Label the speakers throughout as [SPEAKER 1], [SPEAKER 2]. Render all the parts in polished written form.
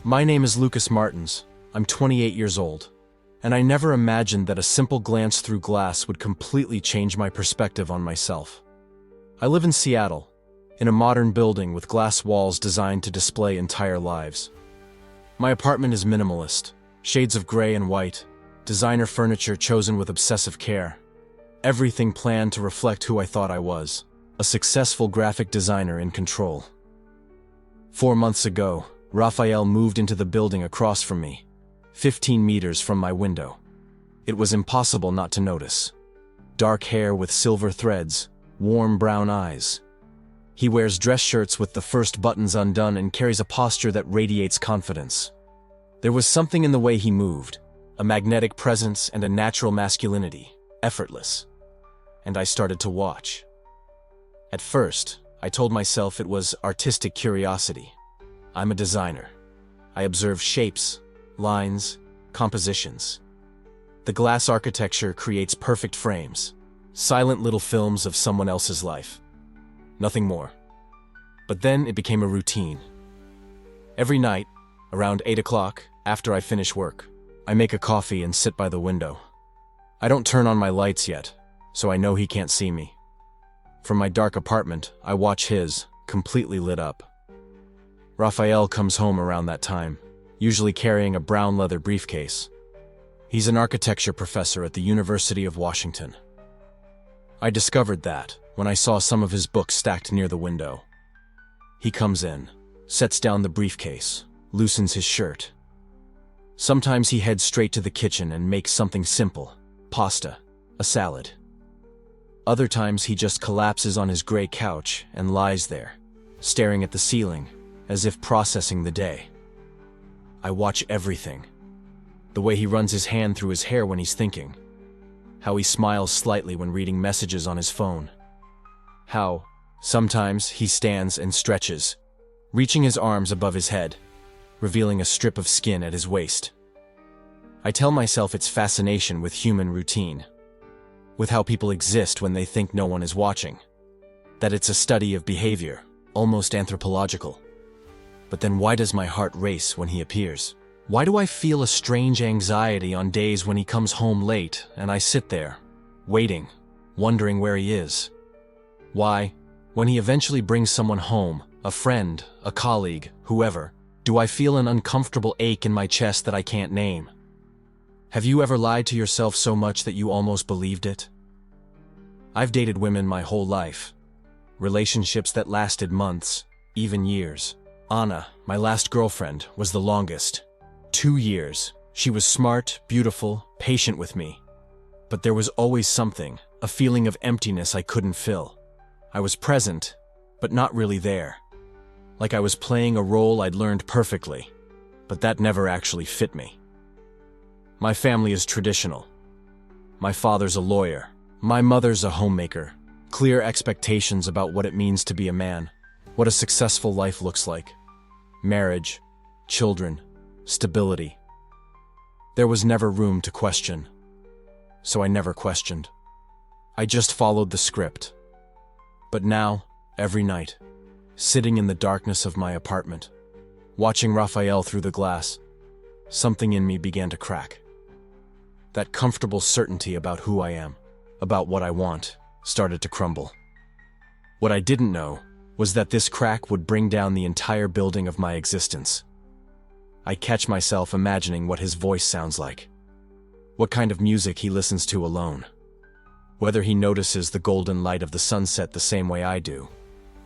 [SPEAKER 1] My name is Lucas Martins. I'm 28 years old, and I never imagined that a simple glance through glass would completely change my perspective on myself. I live in Seattle, in a modern building with glass walls designed to display entire lives. My apartment is minimalist, shades of gray and white, designer furniture chosen with obsessive care. Everything planned to reflect who I thought I was, a successful graphic designer in control. 4 months ago, Raphael moved into the building across from me, 15 meters from my window. It was impossible not to notice. Dark hair with silver threads, warm brown eyes. He wears dress shirts with the first buttons undone and carries a posture that radiates confidence. There was something in the way he moved, a magnetic presence and a natural masculinity, effortless. And I started to watch. At first, I told myself it was artistic curiosity. I'm a designer. I observe shapes, lines, compositions. The glass architecture creates perfect frames, silent little films of someone else's life. Nothing more. But then it became a routine. Every night, around 8 o'clock, after I finish work, I make a coffee and sit by the window. I don't turn on my lights yet, so I know he can't see me. From my dark apartment, I watch his, completely lit up. Raphael comes home around that time, usually carrying a brown leather briefcase. He's an architecture professor at the University of Washington. I discovered that when I saw some of his books stacked near the window. He comes in, sets down the briefcase, loosens his shirt. Sometimes he heads straight to the kitchen and makes something simple, pasta, a salad. Other times he just collapses on his gray couch and lies there, staring at the ceiling, as if processing the day. I watch everything. The way he runs his hand through his hair when he's thinking. How he smiles slightly when reading messages on his phone. How, sometimes, he stands and stretches, reaching his arms above his head, revealing a strip of skin at his waist. I tell myself it's fascination with human routine, with how people exist when they think no one is watching, that it's a study of behavior, almost anthropological. But then why does my heart race when he appears? Why do I feel a strange anxiety on days when he comes home late and I sit there, waiting, wondering where he is? Why, when he eventually brings someone home, a friend, a colleague, whoever, do I feel an uncomfortable ache in my chest that I can't name? Have you ever lied to yourself so much that you almost believed it? I've dated women my whole life. Relationships that lasted months, even years. Anna, my last girlfriend, was the longest. 2 years. She was smart, beautiful, patient with me. But there was always something, a feeling of emptiness I couldn't fill. I was present, but not really there. Like I was playing a role I'd learned perfectly, but that never actually fit me. My family is traditional. My father's a lawyer. My mother's a homemaker. Clear expectations about what it means to be a man. What a successful life looks like. Marriage, children, stability. There was never room to question. So I never questioned. I just followed the script. But now, every night, sitting in the darkness of my apartment, watching Raphael through the glass, something in me began to crack. That comfortable certainty about who I am, about what I want, started to crumble. What I didn't know was that this crack would bring down the entire building of my existence. I catch myself imagining what his voice sounds like, what kind of music he listens to alone, whether he notices the golden light of the sunset the same way I do,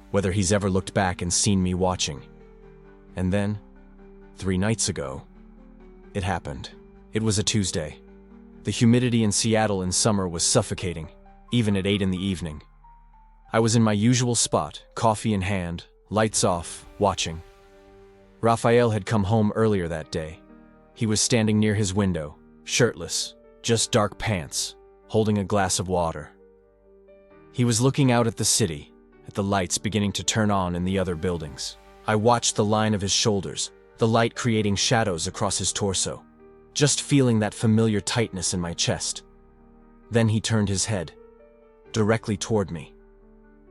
[SPEAKER 1] whether he's ever looked back and seen me watching. And then, 3 nights ago, it happened. It was a Tuesday. The humidity in Seattle in summer was suffocating, even at 8 in the evening. I was in my usual spot, coffee in hand, lights off, watching. Raphael had come home earlier that day. He was standing near his window, shirtless, just dark pants, holding a glass of water. He was looking out at the city, at the lights beginning to turn on in the other buildings. I watched the line of his shoulders, the light creating shadows across his torso, just feeling that familiar tightness in my chest. Then he turned his head, directly toward me.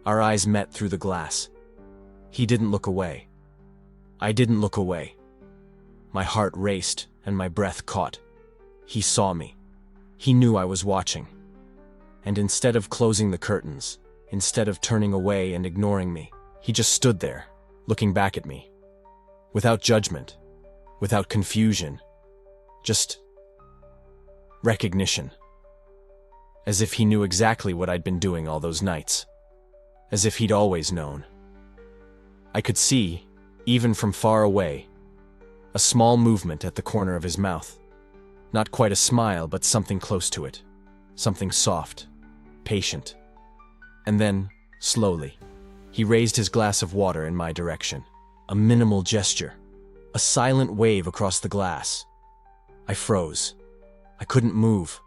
[SPEAKER 1] Our eyes met through the glass. He didn't look away. I didn't look away. My heart raced and my breath caught. He saw me. He knew I was watching. And instead of closing the curtains, instead of turning away and ignoring me, he just stood there, looking back at me. Without judgment, without confusion, just recognition. As if he knew exactly what I'd been doing all those nights. As if he'd always known. I could see, even from far away, a small movement at the corner of his mouth. Not quite a smile, but something close to it. Something soft, patient. And then, slowly, he raised his glass of water in my direction. A minimal gesture. A silent wave across the glass. I froze. I couldn't move.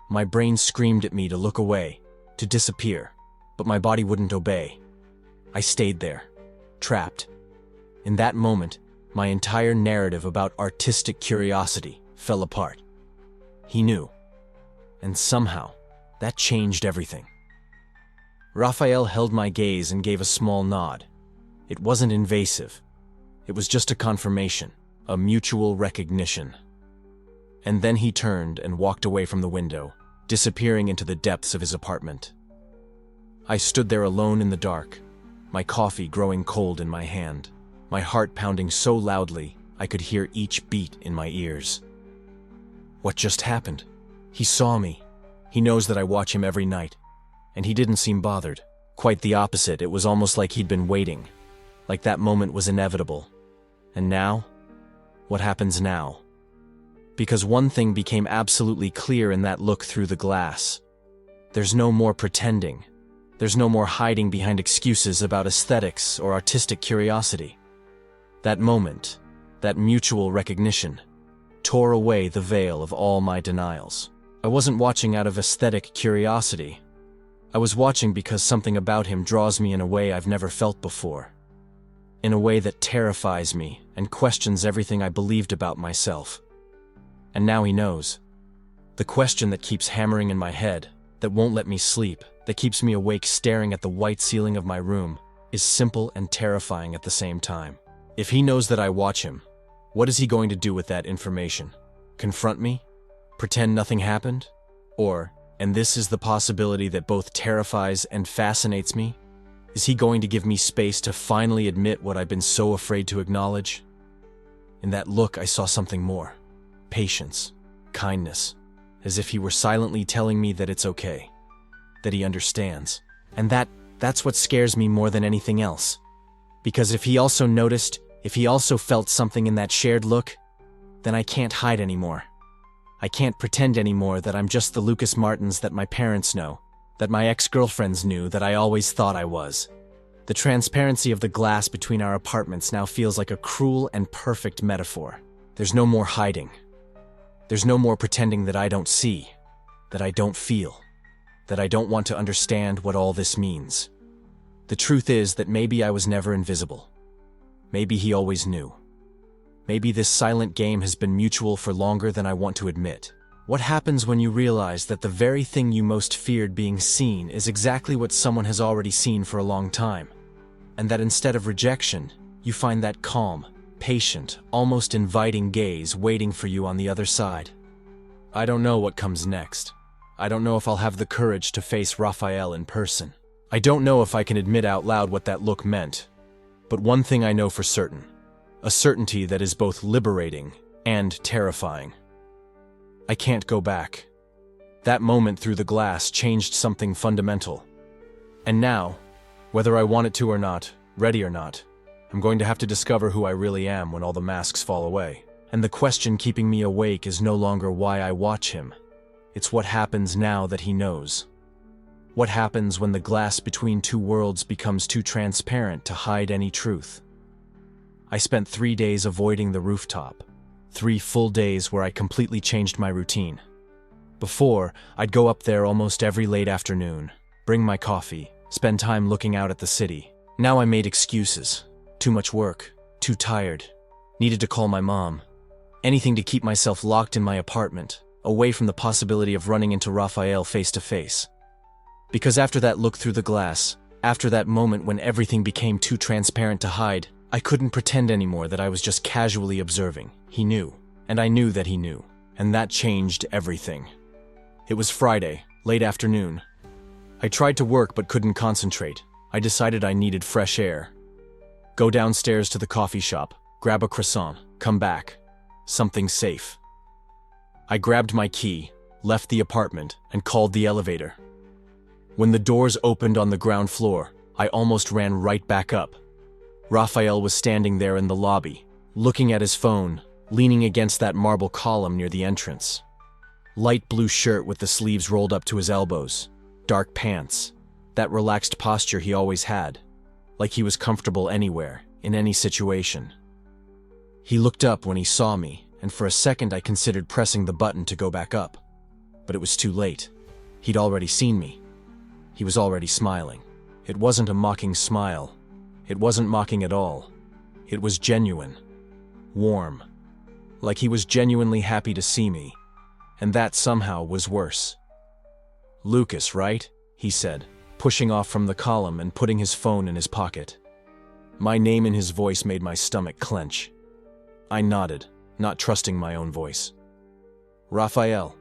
[SPEAKER 1] My brain screamed at me to look away, to disappear, but my body wouldn't obey. I stayed there, trapped. In that moment, my entire narrative about artistic curiosity fell apart. He knew. And somehow, that changed everything. Raphael held my gaze and gave a small nod. It wasn't invasive. It was just a confirmation, a mutual recognition. And then he turned and walked away from the window, disappearing into the depths of his apartment. I stood there alone in the dark, my coffee growing cold in my hand, my heart pounding so loudly I could hear each beat in my ears. What just happened? He saw me. He knows that I watch him every night. And he didn't seem bothered. Quite the opposite, it was almost like he'd been waiting. Like that moment was inevitable. And now? What happens now? Because one thing became absolutely clear in that look through the glass. There's no more pretending. There's no more hiding behind excuses about aesthetics or artistic curiosity. That moment, that mutual recognition, tore away the veil of all my denials. I wasn't watching out of aesthetic curiosity. I was watching because something about him draws me in a way I've never felt before. In a way that terrifies me and questions everything I believed about myself. And now he knows. The question that keeps hammering in my head, that won't let me sleep, that keeps me awake staring at the white ceiling of my room, is simple and terrifying at the same time. If he knows that I watch him, what is he going to do with that information? Confront me? Pretend nothing happened? Or, and this is the possibility that both terrifies and fascinates me, is he going to give me space to finally admit what I've been so afraid to acknowledge? In that look, I saw something more. Patience, kindness, as if he were silently telling me that it's okay, that he understands. And that's what scares me more than anything else. Because if he also noticed, if he also felt something in that shared look, then I can't hide anymore. I can't pretend anymore that I'm just the Lucas Martins that my parents know, that my ex-girlfriends knew, that I always thought I was. The transparency of the glass between our apartments now feels like a cruel and perfect metaphor. There's no more hiding. There's no more pretending that I don't see, that I don't feel, that I don't want to understand what all this means. The truth is that maybe I was never invisible. Maybe he always knew. Maybe this silent game has been mutual for longer than I want to admit. What happens when you realize that the very thing you most feared being seen is exactly what someone has already seen for a long time? And that instead of rejection, you find that calm, patient, almost inviting gaze waiting for you on the other side. I don't know what comes next. I don't know if I'll have the courage to face Raphael in person. I don't know if I can admit out loud what that look meant. But one thing I know for certain. A certainty that is both liberating and terrifying. I can't go back. That moment through the glass changed something fundamental. And now, whether I want it to or not, ready or not, I'm going to have to discover who I really am when all the masks fall away. And the question keeping me awake is no longer why I watch him. It's what happens now that he knows. What happens when the glass between two worlds becomes too transparent to hide any truth? I spent 3 days avoiding the rooftop. 3 full days where I completely changed my routine. Before, I'd go up there almost every late afternoon, bring my coffee, spend time looking out at the city. Now I made excuses. Too much work, too tired, needed to call my mom. Anything to keep myself locked in my apartment, away from the possibility of running into Raphael face to face. Because after that look through the glass, after that moment when everything became too transparent to hide, I couldn't pretend anymore that I was just casually observing. He knew, and I knew that he knew, and that changed everything. It was Friday, late afternoon. I tried to work but couldn't concentrate. I decided I needed fresh air. Go downstairs to the coffee shop, grab a croissant, come back. Something safe. I grabbed my key, left the apartment, and called the elevator. When the doors opened on the ground floor, I almost ran right back up. Raphael was standing there in the lobby, looking at his phone, leaning against that marble column near the entrance. Light blue shirt with the sleeves rolled up to his elbows, dark pants, that relaxed posture he always had, like he was comfortable anywhere, in any situation. He looked up when he saw me, and for a second I considered pressing the button to go back up. But it was too late. He'd already seen me. He was already smiling. It wasn't a mocking smile. It wasn't mocking at all. It was genuine. Warm. Like he was genuinely happy to see me. And that somehow was worse. "Lucas, right?" he said, pushing off from the column and putting his phone in his pocket. My name in his voice made my stomach clench. I nodded, not trusting my own voice. "Raphael."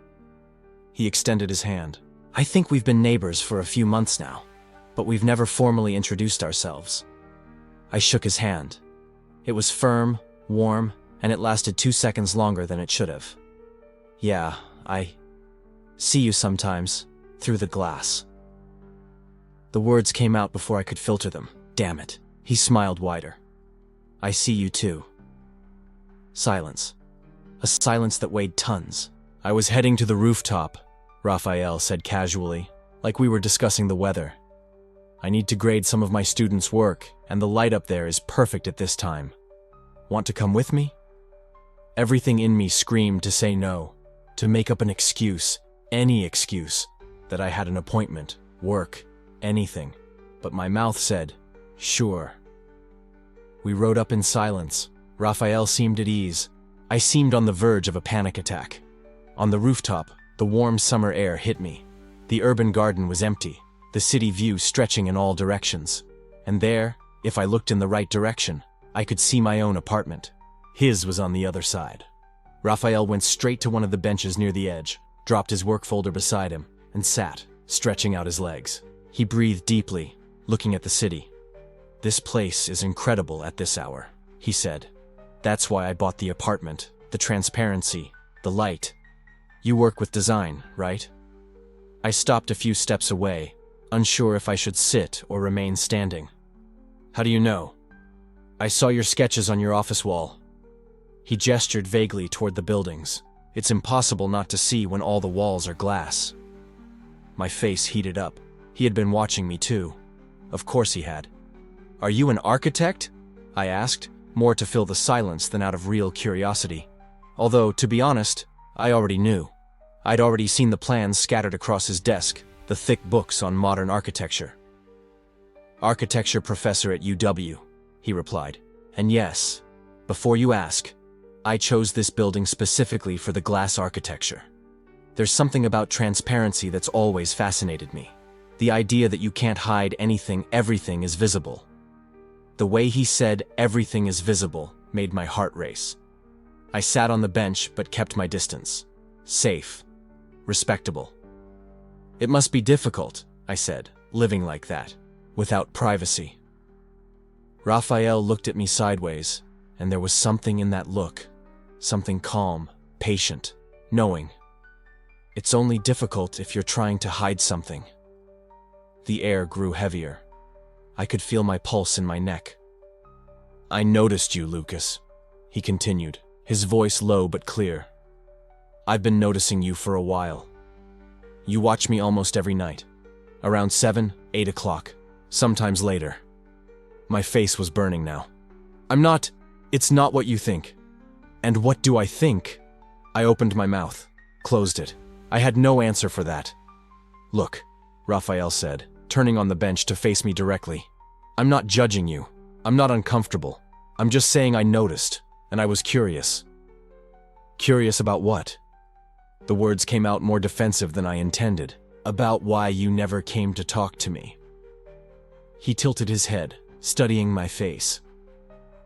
[SPEAKER 1] He extended his hand. "I think we've been neighbors for a few months now, but we've never formally introduced ourselves." I shook his hand. It was firm, warm, and it lasted 2 seconds longer than it should have. "Yeah, I see you sometimes, through the glass." The words came out before I could filter them. Damn it. He smiled wider. "I see you too." Silence. A silence that weighed tons. "I was heading to the rooftop," Raphael said casually, like we were discussing the weather. "I need to grade some of my students' work, and the light up there is perfect at this time. Want to come with me?" Everything in me screamed to say no, to make up an excuse, any excuse, that I had an appointment, work, anything. But my mouth said, sure. We rode up in silence. Raphael seemed at ease. I seemed on the verge of a panic attack. On the rooftop, the warm summer air hit me. The urban garden was empty, the city view stretching in all directions. And there, if I looked in the right direction, I could see my own apartment. His was on the other side. Raphael went straight to one of the benches near the edge, dropped his work folder beside him, and sat, stretching out his legs. He breathed deeply, looking at the city. "This place is incredible at this hour," he said. "That's why I bought the apartment, the transparency, the light. You work with design, right?" I stopped a few steps away, unsure if I should sit or remain standing. "How do you know?" "I saw your sketches on your office wall." He gestured vaguely toward the buildings. It's impossible not to see when all the walls are glass. My face heated up. He had been watching me too. Of course he had. "Are you an architect?" I asked, more to fill the silence than out of real curiosity. Although, to be honest, I already knew. I'd already seen the plans scattered across his desk, the thick books on modern architecture. "Architecture professor at UW, he replied. "And yes, before you ask, I chose this building specifically for the glass architecture. There's something about transparency that's always fascinated me. The idea that you can't hide anything, everything is visible." The way he said everything is visible made my heart race. I sat on the bench but kept my distance. Safe. Respectable. "It must be difficult," I said, "living like that, without privacy." Raphael looked at me sideways, and there was something in that look. Something calm, patient, knowing. It's only difficult if you're trying to hide something. The air grew heavier. I could feel my pulse in my neck. "I noticed you, Lucas," he continued, his voice low but clear. "I've been noticing you for a while. You watch me almost every night. Around 7, 8 o'clock, sometimes later." My face was burning now. It's not what you think." "And what do I think?" I opened my mouth, closed it. I had no answer for that. "Look," Raphael said, turning on the bench to face me directly. "I'm not judging you. I'm not uncomfortable. I'm just saying I noticed, and I was curious." "Curious about what?" The words came out more defensive than I intended. "About why you never came to talk to me." He tilted his head, studying my face.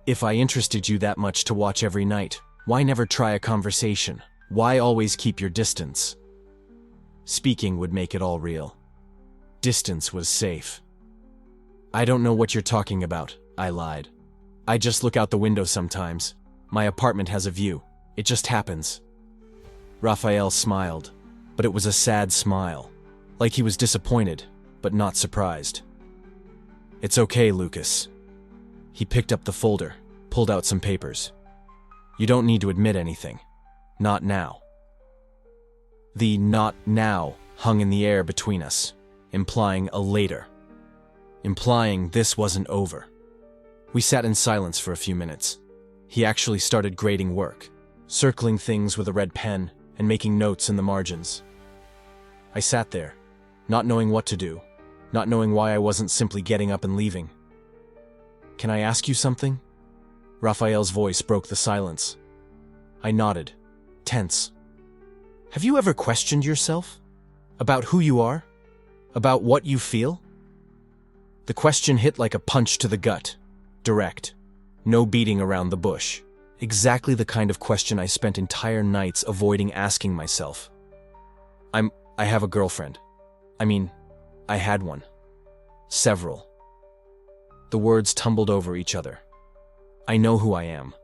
[SPEAKER 1] If I interested you that much to watch every night, why never try a conversation? Why always keep your distance? Speaking would make it all real. Distance was safe. I don't know what you're talking about, I lied. I just look out the window sometimes. My apartment has a view. It just happens. Raphael smiled, but it was a sad smile, like he was disappointed, but not surprised. It's okay, Lucas. He picked up the folder, pulled out some papers. You don't need to admit anything. Not now. The "not now" hung in the air between us, implying a later. Implying this wasn't over. We sat in silence for a few minutes. He actually started grading work, circling things with a red pen and making notes in the margins. I sat there, not knowing what to do, not knowing why I wasn't simply getting up and leaving. Can I ask you something? Raphael's voice broke the silence. I nodded, tense. Have you ever questioned yourself? About who you are? About what you feel? The question hit like a punch to the gut. Direct. No beating around the bush. Exactly the kind of question I spent entire nights avoiding asking myself. I have a girlfriend. I had one. Several. The words tumbled over each other. I know who I am.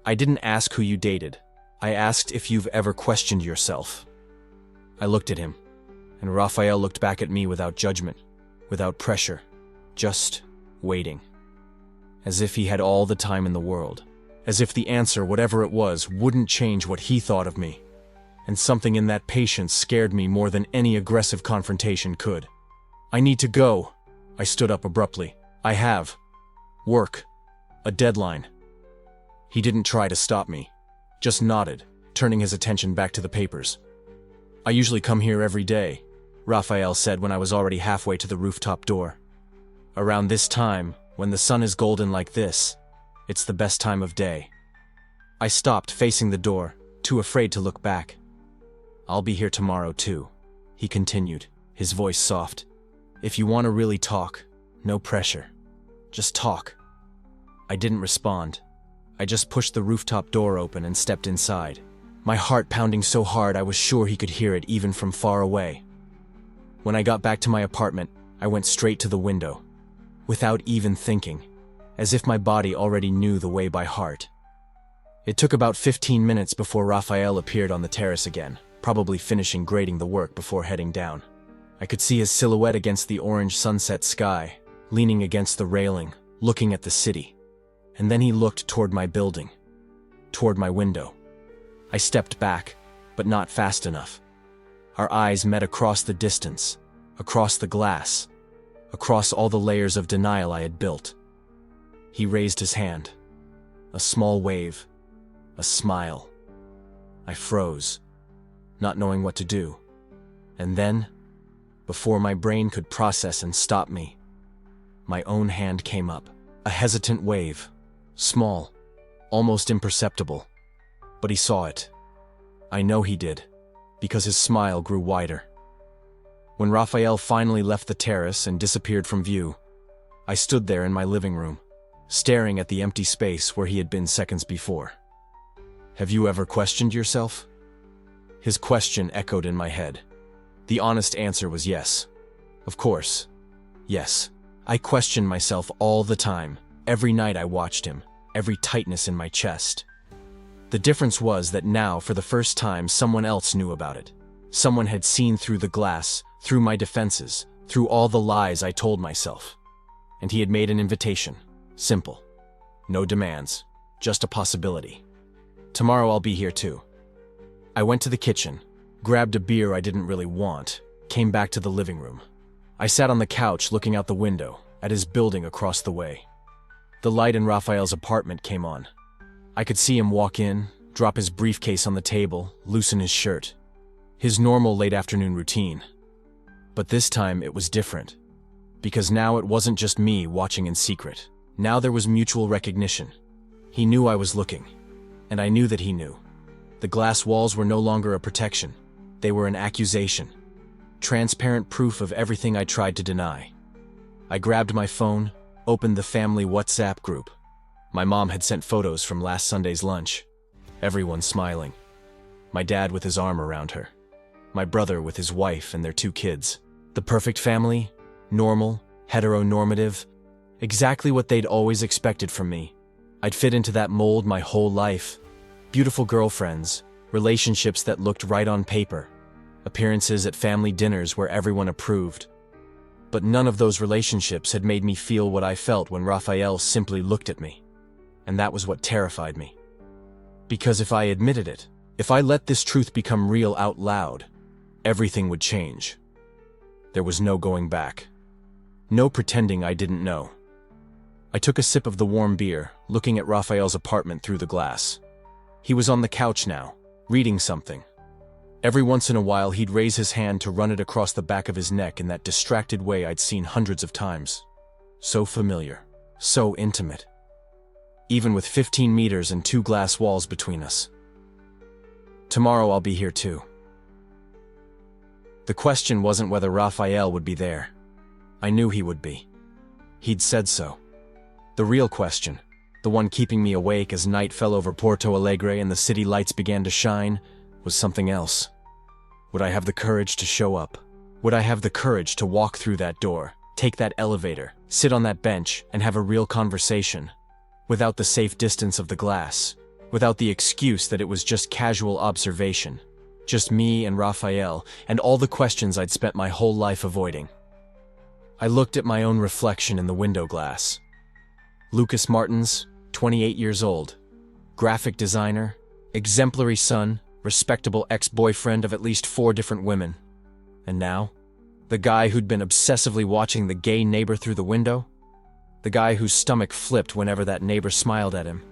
[SPEAKER 1] I didn't ask who you dated. I asked if you've ever questioned yourself. I looked at him, and Raphael looked back at me without judgment, without pressure, just waiting. As if he had all the time in the world. As if the answer, whatever it was, wouldn't change what he thought of me. And something in that patience scared me more than any aggressive confrontation could. I need to go. I stood up abruptly. I have work. A deadline. He didn't try to stop me. Just nodded, turning his attention back to the papers. I usually come here every day, Raphael said when I was already halfway to the rooftop door. Around this time, when the sun is golden like this, it's the best time of day. I stopped facing the door, too afraid to look back. I'll be here tomorrow too, he continued, his voice soft. If you want to really talk, no pressure. Just talk. I didn't respond. I just pushed the rooftop door open and stepped inside, my heart pounding so hard I was sure he could hear it even from far away. When I got back to my apartment, I went straight to the window, without even thinking, as if my body already knew the way by heart. It took about 15 minutes before Raphael appeared on the terrace again, probably finishing grading the work before heading down. I could see his silhouette against the orange sunset sky, leaning against the railing, looking at the city. And then he looked toward my building, toward my window. I stepped back, but not fast enough. Our eyes met across the distance, across the glass, across all the layers of denial I had built. He raised his hand. A small wave, a smile. I froze, not knowing what to do. And then, before my brain could process and stop me, my own hand came up, a hesitant wave. Small, almost imperceptible, but he saw it. I know he did, because his smile grew wider. When Raphael finally left the terrace and disappeared from view, I stood there in my living room, staring at the empty space where he had been seconds before. Have you ever questioned yourself? His question echoed in my head. The honest answer was yes. Of course. Yes. I questioned myself all the time. Every night I watched him, every tightness in my chest. The difference was that now, for the first time, someone else knew about it. Someone had seen through the glass, through my defenses, through all the lies I told myself. And he had made an invitation. Simple. No demands. Just a possibility. Tomorrow I'll be here too. I went to the kitchen, grabbed a beer I didn't really want, came back to the living room. I sat on the couch looking out the window, at his building across the way. The light in Raphael's apartment came on. I could see him walk in, drop his briefcase on the table, loosen his shirt. His normal late afternoon routine. But this time it was different. Because now it wasn't just me watching in secret. Now there was mutual recognition. He knew I was looking. And I knew that he knew. The glass walls were no longer a protection. They were an accusation. Transparent proof of everything I tried to deny. I grabbed my phone, opened the family WhatsApp group, My mom had sent photos from last Sunday's lunch. Everyone smiling. My dad with his arm around her. My brother with his wife and their 2 kids. The perfect family, normal, heteronormative, exactly what they'd always expected from me. I'd fit into that mold my whole life. Beautiful girlfriends, relationships that looked right on paper, appearances at family dinners where everyone approved. But none of those relationships had made me feel what I felt when Raphael simply looked at me. And that was what terrified me. Because if I admitted it, if I let this truth become real out loud, everything would change. There was no going back. No pretending I didn't know. I took a sip of the warm beer, looking at Raphael's apartment through the glass. He was on the couch now, reading something. Every once in a while he'd raise his hand to run it across the back of his neck in that distracted way I'd seen hundreds of times. So familiar, so intimate. Even with 15 meters and 2 glass walls between us. Tomorrow I'll be here too. The question wasn't whether Raphael would be there. I knew he would be. He'd said so. The real question, the one keeping me awake as night fell over Porto Alegre and the city lights began to shine, was something else. Would I have the courage to show up? Would I have the courage to walk through that door, take that elevator, sit on that bench, and have a real conversation? Without the safe distance of the glass, without the excuse that it was just casual observation, just me and Raphael, and all the questions I'd spent my whole life avoiding. I looked at my own reflection in the window glass. Lucas Martins, 28 years old, graphic designer, exemplary son, respectable ex-boyfriend of at least 4 different women. And now, the guy who'd been obsessively watching the gay neighbor through the window? The guy whose stomach flipped whenever that neighbor smiled at him.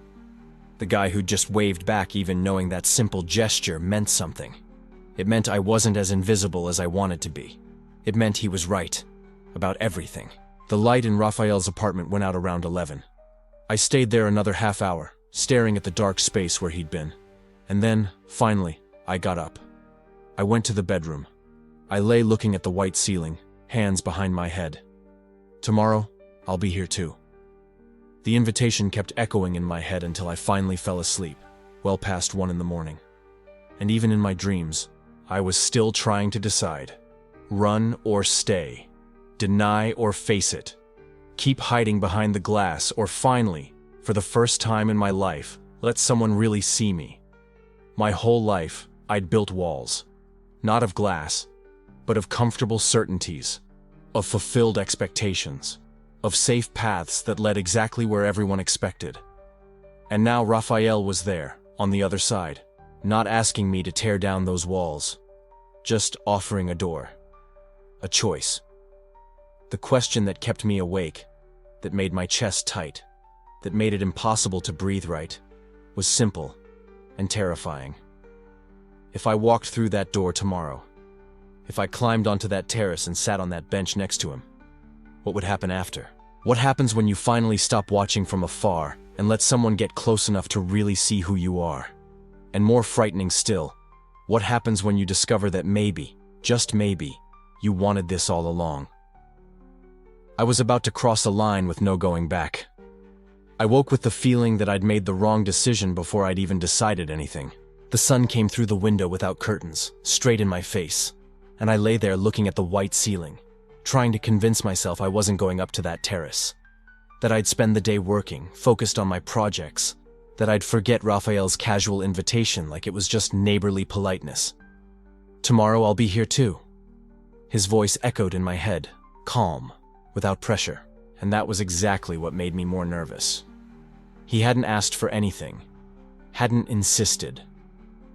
[SPEAKER 1] The guy who just waved back even knowing that simple gesture meant something. It meant I wasn't as invisible as I wanted to be. It meant he was right. About everything. The light in Raphael's apartment went out around 11. I stayed there another half hour, staring at the dark space where he'd been. And then, finally, I got up. I went to the bedroom. I lay looking at the white ceiling, hands behind my head. Tomorrow, I'll be here too. The invitation kept echoing in my head until I finally fell asleep, well past 1 in the morning. And even in my dreams, I was still trying to decide. Run or stay. Deny or face it. Keep hiding behind the glass or finally, for the first time in my life, let someone really see me. My whole life, I'd built walls. Not of glass, but of comfortable certainties, of fulfilled expectations, of safe paths that led exactly where everyone expected. And now Raphael was there, on the other side, not asking me to tear down those walls, just offering a door. A choice. The question that kept me awake, that made my chest tight, that made it impossible to breathe right, was simple and terrifying. If I walked through that door tomorrow, if I climbed onto that terrace and sat on that bench next to him, what would happen after? What happens when you finally stop watching from afar and let someone get close enough to really see who you are? And more frightening still, what happens when you discover that maybe, just maybe, you wanted this all along? I was about to cross a line with no going back. I woke with the feeling that I'd made the wrong decision before I'd even decided anything. The sun came through the window without curtains, straight in my face, and I lay there looking at the white ceiling, trying to convince myself I wasn't going up to that terrace, that I'd spend the day working, focused on my projects, that I'd forget Raphael's casual invitation like it was just neighborly politeness. Tomorrow I'll be here too. His voice echoed in my head, calm, without pressure, and that was exactly what made me more nervous. He hadn't asked for anything, hadn't insisted,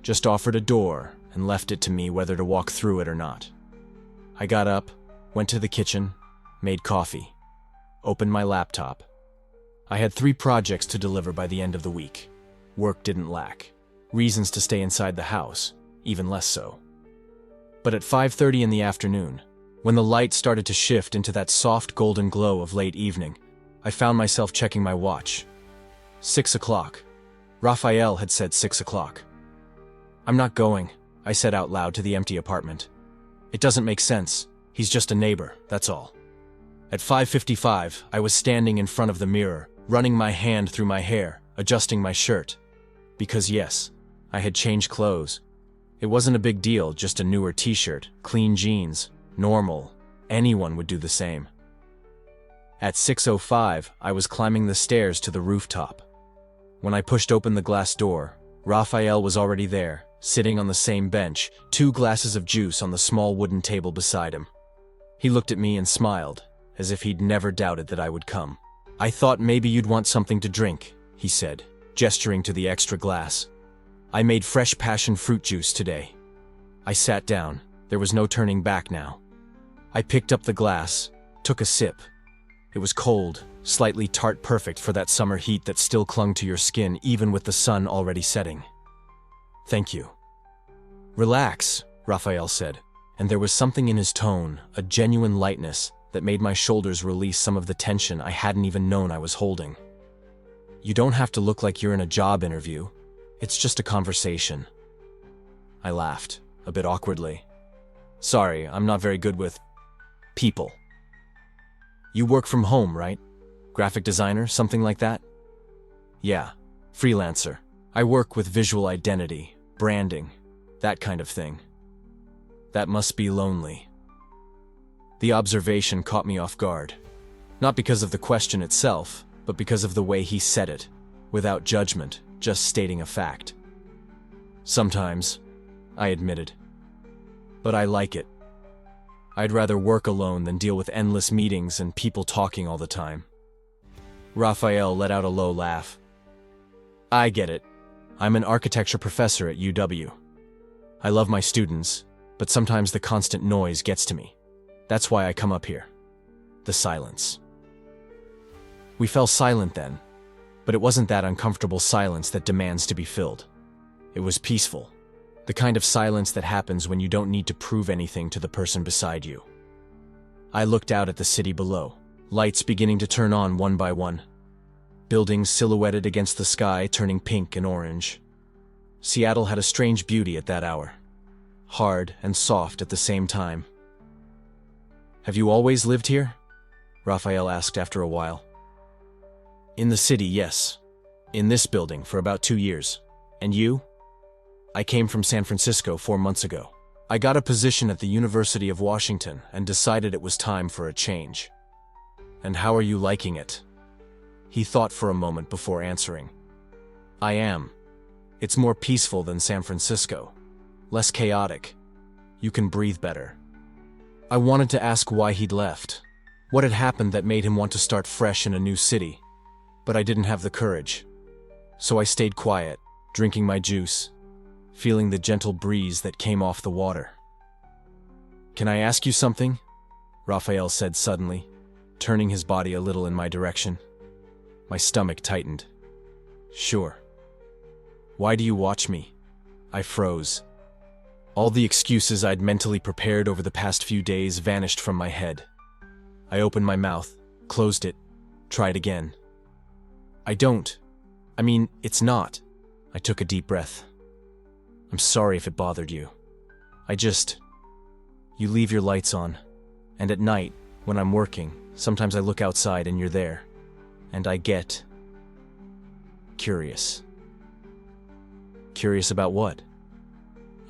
[SPEAKER 1] just offered a door and left it to me whether to walk through it or not. I got up, went to the kitchen, made coffee, opened my laptop. I had 3 projects to deliver by the end of the week. Work didn't lack. Reasons to stay inside the house, even less so. But at 5:30 in the afternoon, when the light started to shift into that soft golden glow of late evening, I found myself checking my watch. 6 o'clock. Raphael had said 6 o'clock. I'm not going, I said out loud to the empty apartment. It doesn't make sense. He's just a neighbor, that's all. At 5:55, I was standing in front of the mirror, running my hand through my hair, adjusting my shirt. Because yes, I had changed clothes. It wasn't a big deal, just a newer t-shirt, clean jeans, normal. Anyone would do the same. At 6:05, I was climbing the stairs to the rooftop. When I pushed open the glass door, Raphael was already there, sitting on the same bench, 2 glasses of juice on the small wooden table beside him. He looked at me and smiled, as if he'd never doubted that I would come. "I thought maybe you'd want something to drink," he said, gesturing to the extra glass. "I made fresh passion fruit juice today." I sat down. There was no turning back now. I picked up the glass, took a sip. It was cold, slightly tart, perfect for that summer heat that still clung to your skin even with the sun already setting. "Thank you." "Relax," Raphael said, and there was something in his tone, a genuine lightness, that made my shoulders release some of the tension I hadn't even known I was holding. "You don't have to look like you're in a job interview. It's just a conversation." I laughed, a bit awkwardly. "Sorry, I'm not very good with people." "You work from home, right? Graphic designer, something like that?" "Yeah, freelancer. I work with visual identity, branding, that kind of thing." "That must be lonely." The observation caught me off guard. Not because of the question itself, but because of the way he said it, without judgment, just stating a fact. "Sometimes," I admitted. "But I like it. I'd rather work alone than deal with endless meetings and people talking all the time." Raphael let out a low laugh. "I get it. I'm an architecture professor at UW. I love my students, but sometimes the constant noise gets to me. That's why I come up here." The silence. We fell silent then, but it wasn't that uncomfortable silence that demands to be filled. It was peaceful, the kind of silence that happens when you don't need to prove anything to the person beside you. I looked out at the city below, lights beginning to turn on one by one. Buildings silhouetted against the sky turning pink and orange. Seattle had a strange beauty at that hour, hard and soft at the same time. "Have you always lived here?" Raphael asked after a while. "In the city, yes. In this building for about 2 years. And you?" "I came from San Francisco 4 months ago. I got a position at the University of Washington and decided it was time for a change." "And how are you liking it?" He thought for a moment before answering. "I am. It's more peaceful than San Francisco. Less chaotic. You can breathe better." I wanted to ask why he'd left. What had happened that made him want to start fresh in a new city? But I didn't have the courage. So I stayed quiet, drinking my juice, feeling the gentle breeze that came off the water. "Can I ask you something?" Raphael said suddenly, turning his body a little in my direction. My stomach tightened. "Sure." "Why do you watch me?" I froze. All the excuses I'd mentally prepared over the past few days vanished from my head. I opened my mouth, closed it, tried again. "I don't. I mean, it's not." I took a deep breath. "I'm sorry if it bothered you. You leave your lights on, and at night, when I'm working, sometimes I look outside and you're there, and I get curious." "Curious about what?"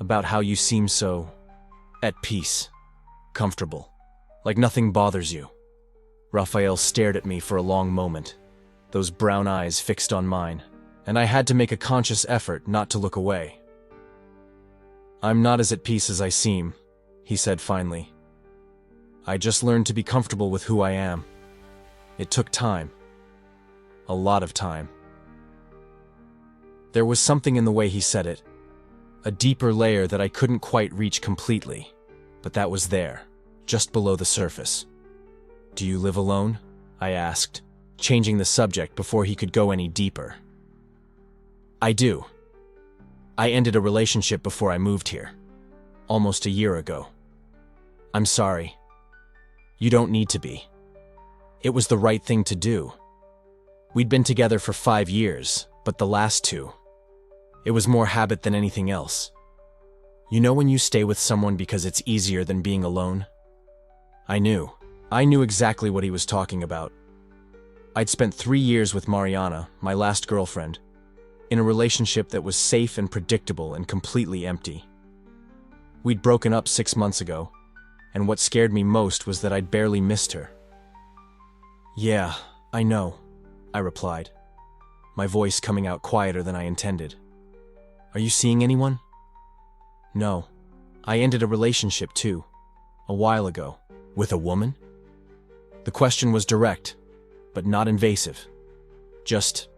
[SPEAKER 1] "About how you seem so at peace, comfortable, like nothing bothers you." Raphael stared at me for a long moment, those brown eyes fixed on mine, and I had to make a conscious effort not to look away. "I'm not as at peace as I seem," he said finally. "I just learned to be comfortable with who I am. It took time. A lot of time." There was something in the way he said it, a deeper layer that I couldn't quite reach completely, but that was there, just below the surface. "Do you live alone?" I asked, changing the subject before he could go any deeper. "I do. I ended a relationship before I moved here, almost a year ago." "I'm sorry. You don't need to be. It was the right thing to do. We'd been together for 5 years, but the last 2, it was more habit than anything else. You know when you stay with someone because it's easier than being alone?" I knew exactly what he was talking about. I'd spent 3 years with Mariana, my last girlfriend, in a relationship that was safe and predictable and completely empty. We'd broken up 6 months ago, and what scared me most was that I'd barely missed her. "Yeah, I know," I replied, my voice coming out quieter than I intended. "Are you seeing anyone?" "No. I ended a relationship too, a while ago." "With a woman?" The question was direct, but not invasive. Just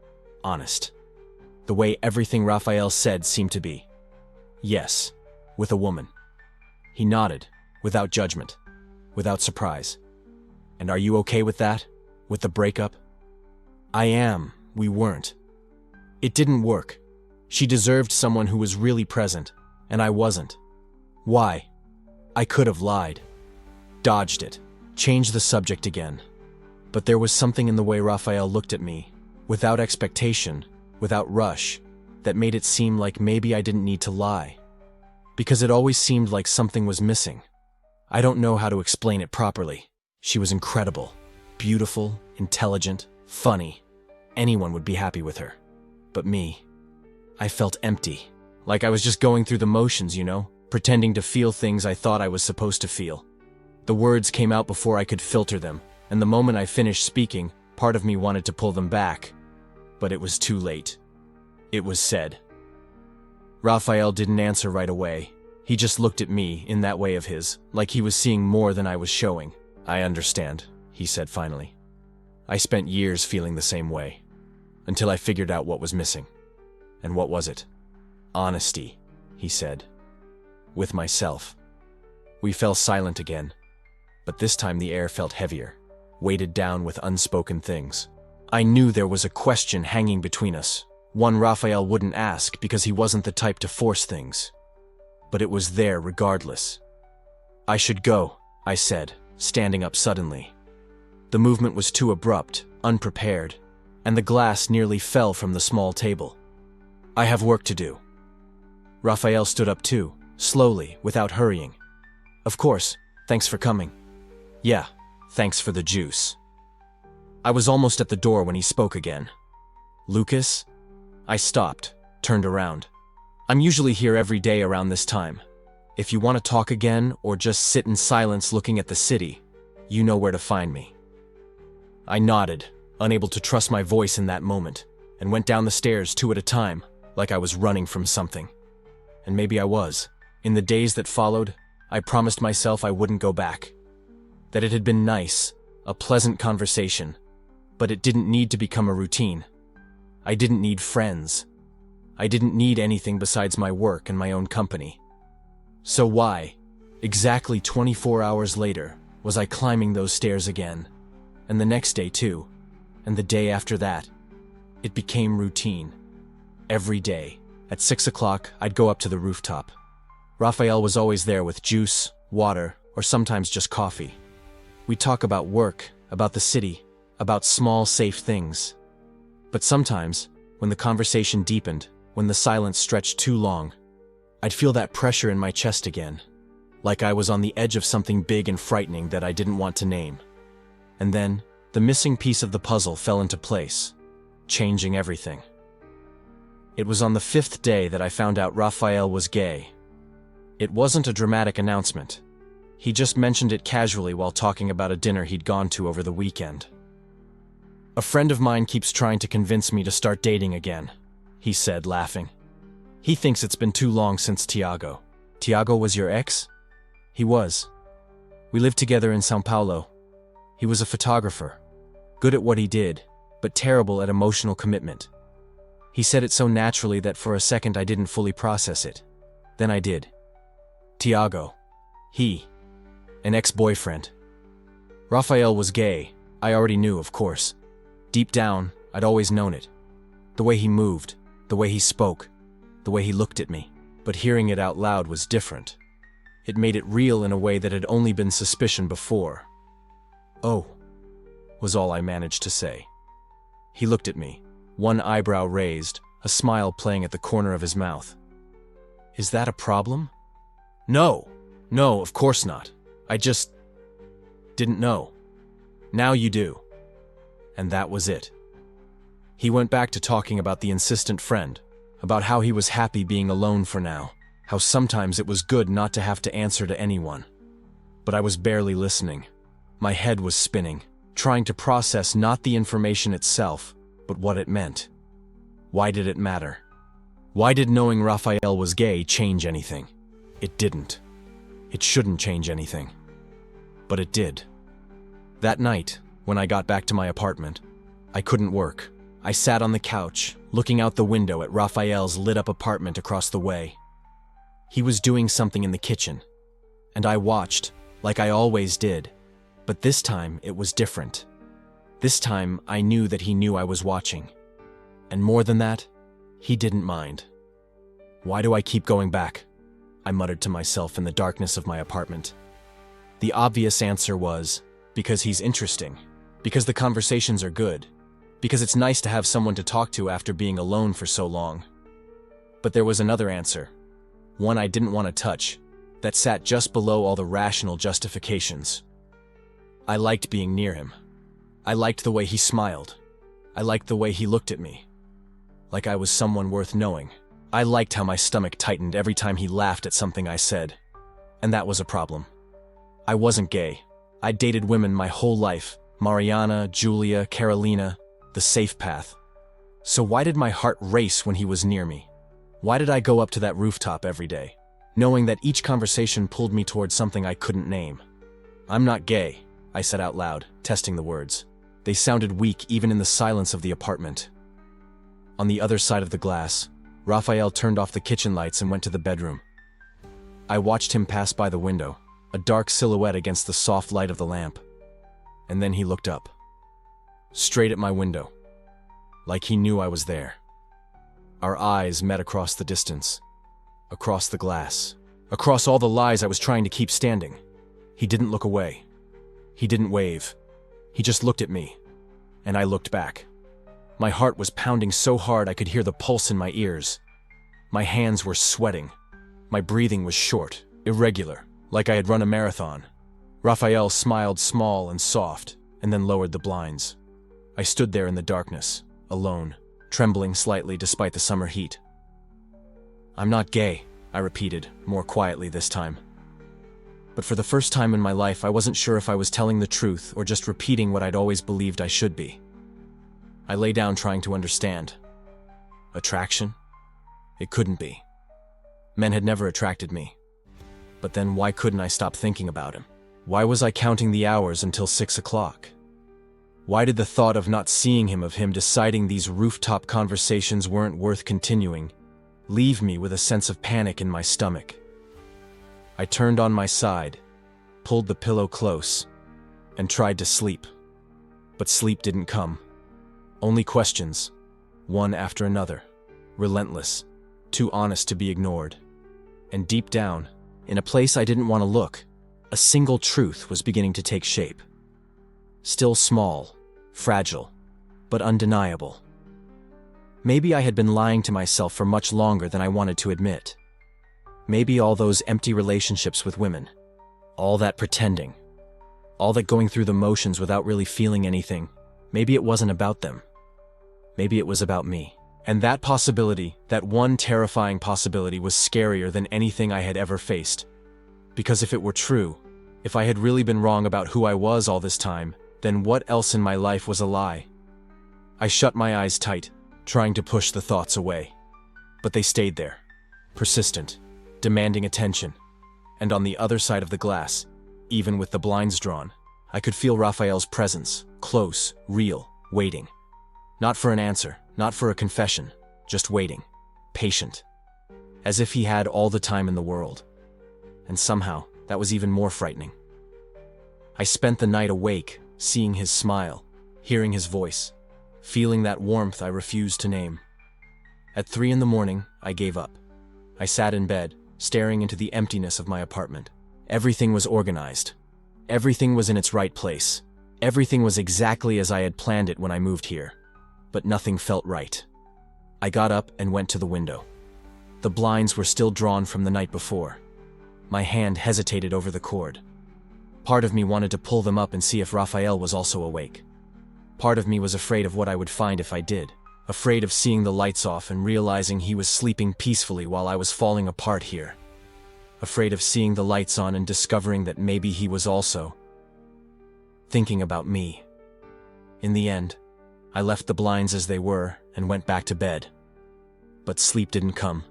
[SPEAKER 1] honest. The way everything Raphael said seemed to be. "Yes, with a woman." He nodded, without judgment, without surprise. "And are you okay with that? With the breakup?" "I am. We weren't. It didn't work. She deserved someone who was really present, and I wasn't. Why? I could have lied. Dodged it. Changed the subject again. But there was something in the way Raphael looked at me, without expectation, without rush, that made it seem like maybe I didn't need to lie. Because it always seemed like something was missing. I don't know how to explain it properly. She was incredible. Beautiful, intelligent, funny. Anyone would be happy with her. But me, I felt empty. Like I was just going through the motions, pretending to feel things I thought I was supposed to feel. The words came out before I could filter them, and the moment I finished speaking, part of me wanted to pull them back. But it was too late. It was said. Raphael didn't answer right away. He just looked at me, in that way of his, like he was seeing more than I was showing. "I understand," he said finally. "I spent years feeling the same way, until I figured out what was missing." "And what was it?" "Honesty," he said. "With myself." We fell silent again, but this time the air felt heavier, weighted down with unspoken things. I knew there was a question hanging between us, one Raphael wouldn't ask because he wasn't the type to force things. But it was there regardless. "I should go," I said, standing up suddenly. The movement was too abrupt, unprepared, and the glass nearly fell from the small table. "I have work to do." Raphael stood up too, slowly, without hurrying. "Of course, thanks for coming." "Yeah, thanks for the juice." I was almost at the door when he spoke again. "Lucas?" I stopped, turned around. "I'm usually here every day around this time. If you want to talk again or just sit in silence looking at the city, you know where to find me." I nodded, unable to trust my voice in that moment, and went down the stairs 2 at a time, like I was running from something. And maybe I was. In the days that followed, I promised myself I wouldn't go back. That it had been nice, a pleasant conversation, but it didn't need to become a routine. I didn't need friends. I didn't need anything besides my work and my own company. So why, exactly 24 hours later, was I climbing those stairs again? And the next day too, and the day after that. It became routine. Every day, at 6 o'clock, I'd go up to the rooftop. Raphael was always there with juice, water, or sometimes just coffee. We'd talk about work, about the city, about small, safe things. But sometimes, when the conversation deepened, when the silence stretched too long, I'd feel that pressure in my chest again, like I was on the edge of something big and frightening that I didn't want to name. And then, the missing piece of the puzzle fell into place, changing everything. It was on the 5th day that I found out Raphael was gay. It wasn't a dramatic announcement. He just mentioned it casually while talking about a dinner he'd gone to over the weekend. "A friend of mine keeps trying to convince me to start dating again," he said, laughing. "He thinks it's been too long since Tiago." "Tiago was your ex?" "He was. We lived together in São Paulo. He was a photographer, good at what he did, but terrible at emotional commitment. He said it so naturally that for a second I didn't fully process it. Then I did. Tiago. An ex-boyfriend. Raphael was gay. I already knew, of course. Deep down, I'd always known it. The way he moved, the way he spoke, the way he looked at me. But hearing it out loud was different. It made it real in a way that had only been suspicion before. "Oh," was all I managed to say. He looked at me, one eyebrow raised, a smile playing at the corner of his mouth. "Is that a problem?" No, of course not. I just didn't know. Now you do." And that was it. He went back to talking about the insistent friend, about how he was happy being alone for now, how sometimes it was good not to have to answer to anyone. But I was barely listening. My head was spinning, trying to process not the information itself, but what it meant. Why did it matter? Why did knowing Raphael was gay change anything? It didn't. It shouldn't change anything. But it did. That night, when I got back to my apartment, I couldn't work. I sat on the couch, looking out the window at Raphael's lit-up apartment across the way. He was doing something in the kitchen, and I watched, like I always did, but this time it was different. This time I knew that he knew I was watching. And more than that, he didn't mind. Why do I keep going back? I muttered to myself in the darkness of my apartment. The obvious answer was, because he's interesting, because the conversations are good, because it's nice to have someone to talk to after being alone for so long. But there was another answer, one I didn't want to touch, that sat just below all the rational justifications. I liked being near him. I liked the way he smiled. I liked the way he looked at me, like I was someone worth knowing. I liked how my stomach tightened every time he laughed at something I said. And that was a problem. I wasn't gay. I'd dated women my whole life, Mariana, Julia, Carolina, the safe path. So why did my heart race when he was near me? Why did I go up to that rooftop every day, knowing that each conversation pulled me towards something I couldn't name? I'm not gay, I said out loud, testing the words. They sounded weak even in the silence of the apartment. On the other side of the glass, Raphael turned off the kitchen lights and went to the bedroom. I watched him pass by the window, a dark silhouette against the soft light of the lamp. And then he looked up, straight at my window, like he knew I was there. Our eyes met across the distance, across the glass, across all the lies I was trying to keep standing. He didn't look away. He didn't wave. He just looked at me, and I looked back. My heart was pounding so hard I could hear the pulse in my ears. My hands were sweating. My breathing was short, irregular, like I had run a marathon. Raphael smiled small and soft, and then lowered the blinds. I stood there in the darkness, alone, trembling slightly despite the summer heat. I'm not gay, I repeated, more quietly this time. But for the first time in my life, I wasn't sure if I was telling the truth or just repeating what I'd always believed I should be. I lay down trying to understand. Attraction? It couldn't be. Men had never attracted me. But then why couldn't I stop thinking about him? Why was I counting the hours until 6 o'clock? Why did the thought of not seeing him, of him deciding these rooftop conversations weren't worth continuing, leave me with a sense of panic in my stomach? I turned on my side, pulled the pillow close, and tried to sleep. But sleep didn't come. Only questions, one after another, relentless, too honest to be ignored. And deep down, in a place I didn't want to look, a single truth was beginning to take shape. Still small, fragile, but undeniable. Maybe I had been lying to myself for much longer than I wanted to admit. Maybe all those empty relationships with women, all that pretending, all that going through the motions without really feeling anything, maybe it wasn't about them. Maybe it was about me. And that possibility, that one terrifying possibility, was scarier than anything I had ever faced. Because if it were true, if I had really been wrong about who I was all this time, then what else in my life was a lie? I shut my eyes tight, trying to push the thoughts away. But they stayed there, persistent, demanding attention. And on the other side of the glass, even with the blinds drawn, I could feel Raphael's presence, close, real, waiting. Not for an answer, not for a confession, just waiting, patient, as if he had all the time in the world. And somehow, that was even more frightening. I spent the night awake, seeing his smile, hearing his voice, feeling that warmth I refused to name. At 3 a.m, I gave up. I sat in bed, staring into the emptiness of my apartment. Everything was organized. Everything was in its right place. Everything was exactly as I had planned it when I moved here. But nothing felt right. I got up and went to the window. The blinds were still drawn from the night before. My hand hesitated over the cord. Part of me wanted to pull them up and see if Raphael was also awake. Part of me was afraid of what I would find if I did, afraid of seeing the lights off and realizing he was sleeping peacefully while I was falling apart here. Afraid of seeing the lights on and discovering that maybe he was also thinking about me. In the end, I left the blinds as they were and went back to bed. But sleep didn't come.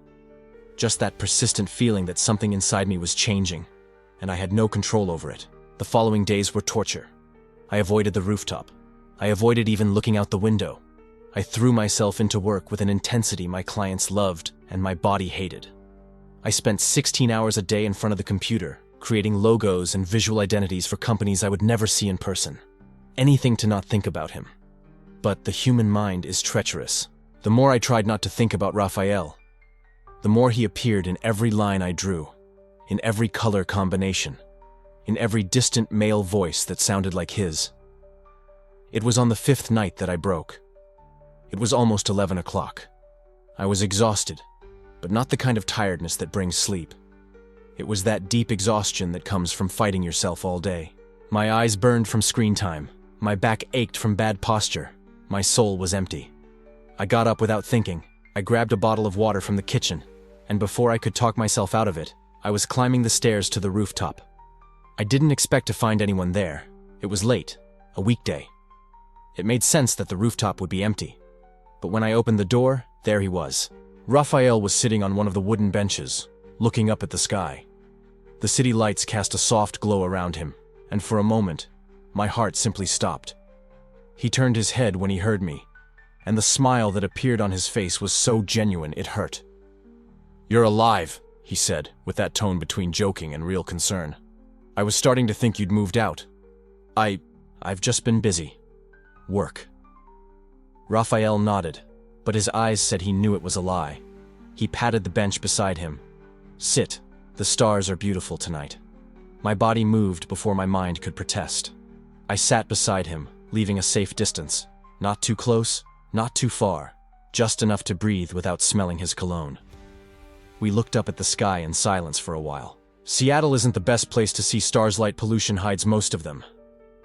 [SPEAKER 1] Just that persistent feeling that something inside me was changing, and I had no control over it. The following days were torture. I avoided the rooftop. I avoided even looking out the window. I threw myself into work with an intensity my clients loved and my body hated. I spent 16 hours a day in front of the computer, creating logos and visual identities for companies I would never see in person. Anything to not think about him. But the human mind is treacherous. The more I tried not to think about Raphael, the more he appeared in every line I drew, in every color combination, in every distant male voice that sounded like his. It was on the 5th night that I broke. It was almost 11 o'clock. I was exhausted, but not the kind of tiredness that brings sleep. It was that deep exhaustion that comes from fighting yourself all day. My eyes burned from screen time. My back ached from bad posture. My soul was empty. I got up without thinking. I grabbed a bottle of water from the kitchen, and before I could talk myself out of it, I was climbing the stairs to the rooftop. I didn't expect to find anyone there. It was late, a weekday. It made sense that the rooftop would be empty. But when I opened the door, there he was. Raphael was sitting on one of the wooden benches, looking up at the sky. The city lights cast a soft glow around him, and for a moment, my heart simply stopped. He turned his head when he heard me, and the smile that appeared on his face was so genuine it hurt. "You're alive," he said, with that tone between joking and real concern. "I was starting to think you'd moved out. I've just been busy. Work." Raphael nodded, but his eyes said he knew it was a lie. He patted the bench beside him. "Sit. The stars are beautiful tonight." My body moved before my mind could protest. I sat beside him, leaving a safe distance. Not too close, not too far, just enough to breathe without smelling his cologne. We looked up at the sky in silence for a while. Seattle isn't the best place to see stars. Light pollution hides most of them.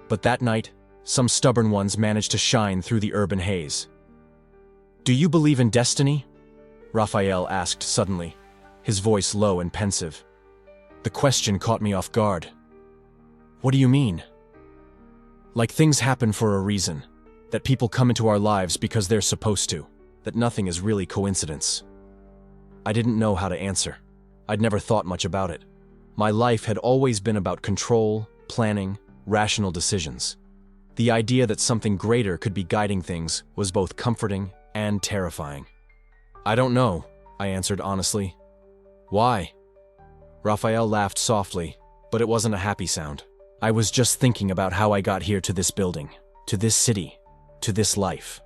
[SPEAKER 1] But that night, some stubborn ones managed to shine through the urban haze. "Do you believe in destiny?" Raphael asked suddenly, his voice low and pensive. The question caught me off guard. "What do you mean?" "Like things happen for a reason, that people come into our lives because they're supposed to, that nothing is really coincidence." I didn't know how to answer. I'd never thought much about it. My life had always been about control, planning, rational decisions. The idea that something greater could be guiding things was both comforting and terrifying. "I don't know," I answered honestly. "Why?" Raphael laughed softly, but it wasn't a happy sound. "I was just thinking about how I got here to this building, to this city, to this life."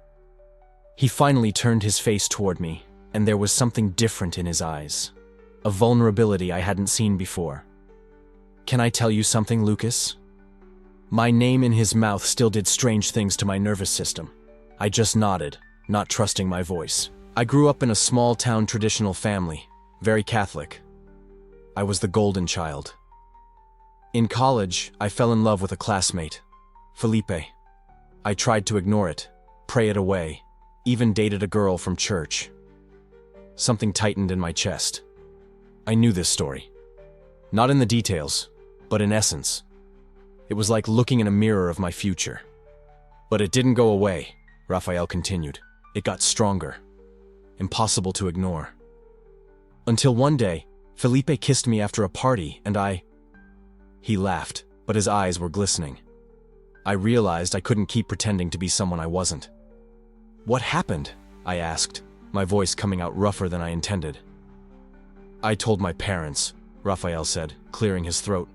[SPEAKER 1] He finally turned his face toward me, and there was something different in his eyes. A vulnerability I hadn't seen before. "Can I tell you something, Lucas?" My name in his mouth still did strange things to my nervous system. I just nodded, not trusting my voice. I grew up in a small-town traditional family, very Catholic. I was the golden child. In college, I fell in love with a classmate, Felipe. I tried to ignore it, pray it away, even dated a girl from church. Something tightened in my chest. I knew this story. Not in the details, but in essence. It was like looking in a mirror of my future. But it didn't go away, Raphael continued. It got stronger. Impossible to ignore. Until one day, Felipe kissed me after a party, and He laughed, but his eyes were glistening. I realized I couldn't keep pretending to be someone I wasn't. "What happened?" I asked, my voice coming out rougher than I intended. "I told my parents," Raphael said, clearing his throat.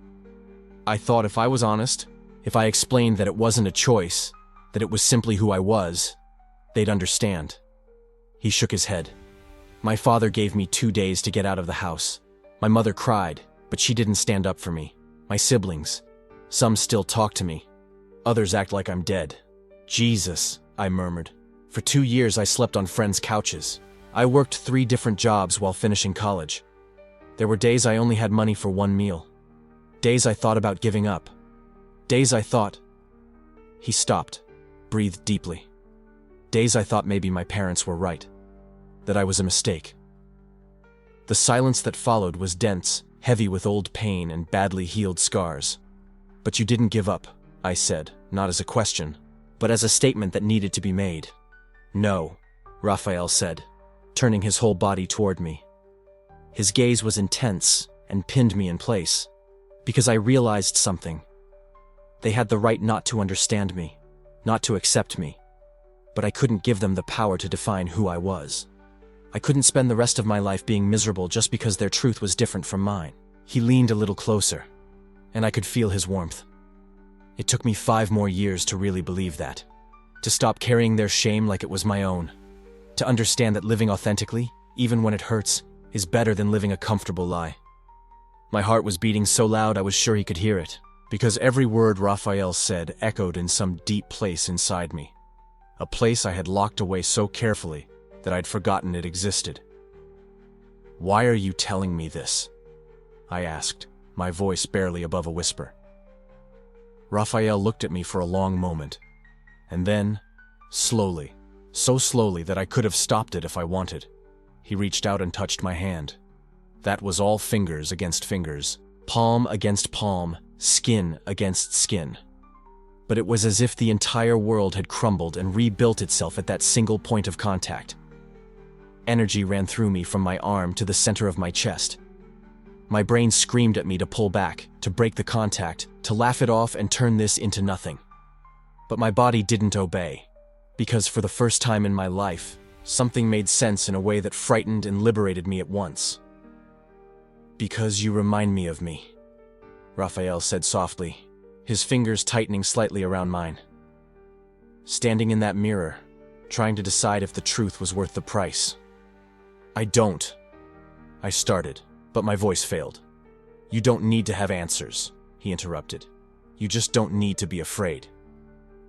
[SPEAKER 1] "I thought if I was honest, if I explained that it wasn't a choice, that it was simply who I was, they'd understand." He shook his head. "My father gave me 2 days to get out of the house. My mother cried, but she didn't stand up for me. My siblings, some still talk to me. Others act like I'm dead." "Jesus," I murmured. "For 2 years I slept on friends' couches. I worked 3 different jobs while finishing college. There were days I only had money for 1 meal. Days I thought about giving up. Days I thought..." He stopped. breathed deeply. Days I thought maybe my parents were right, that I was a mistake. The silence that followed was dense, heavy with old pain and badly healed scars. "But you didn't give up," I said, not as a question, but as a statement that needed to be made. "No," Raphael said, turning his whole body toward me. His gaze was intense and pinned me in place, because I realized something. They had the right not to understand me, not to accept me, but I couldn't give them the power to define who I was. I couldn't spend the rest of my life being miserable just because their truth was different from mine. He leaned a little closer, and I could feel his warmth. It took me 5 more years to really believe that, to stop carrying their shame like it was my own, to understand that living authentically, even when it hurts, is better than living a comfortable lie. My heart was beating so loud I was sure he could hear it, because every word Raphael said echoed in some deep place inside me, a place I had locked away so carefully that I'd forgotten it existed. "Why are you telling me this?" I asked, my voice barely above a whisper. Raphael looked at me for a long moment, and then, slowly, so slowly that I could have stopped it if I wanted, he reached out and touched my hand. That was all fingers against fingers, palm against palm, skin against skin. But it was as if the entire world had crumbled and rebuilt itself at that single point of contact. Energy ran through me from my arm to the center of my chest. My brain screamed at me to pull back, to break the contact, to laugh it off and turn this into nothing. But my body didn't obey, because for the first time in my life, something made sense in a way that frightened and liberated me at once. "Because you remind me of me," Raphael said softly, his fingers tightening slightly around mine. Standing in that mirror, trying to decide if the truth was worth the price. "I don't," I started, but my voice failed. "You don't need to have answers," he interrupted. "You just don't need to be afraid."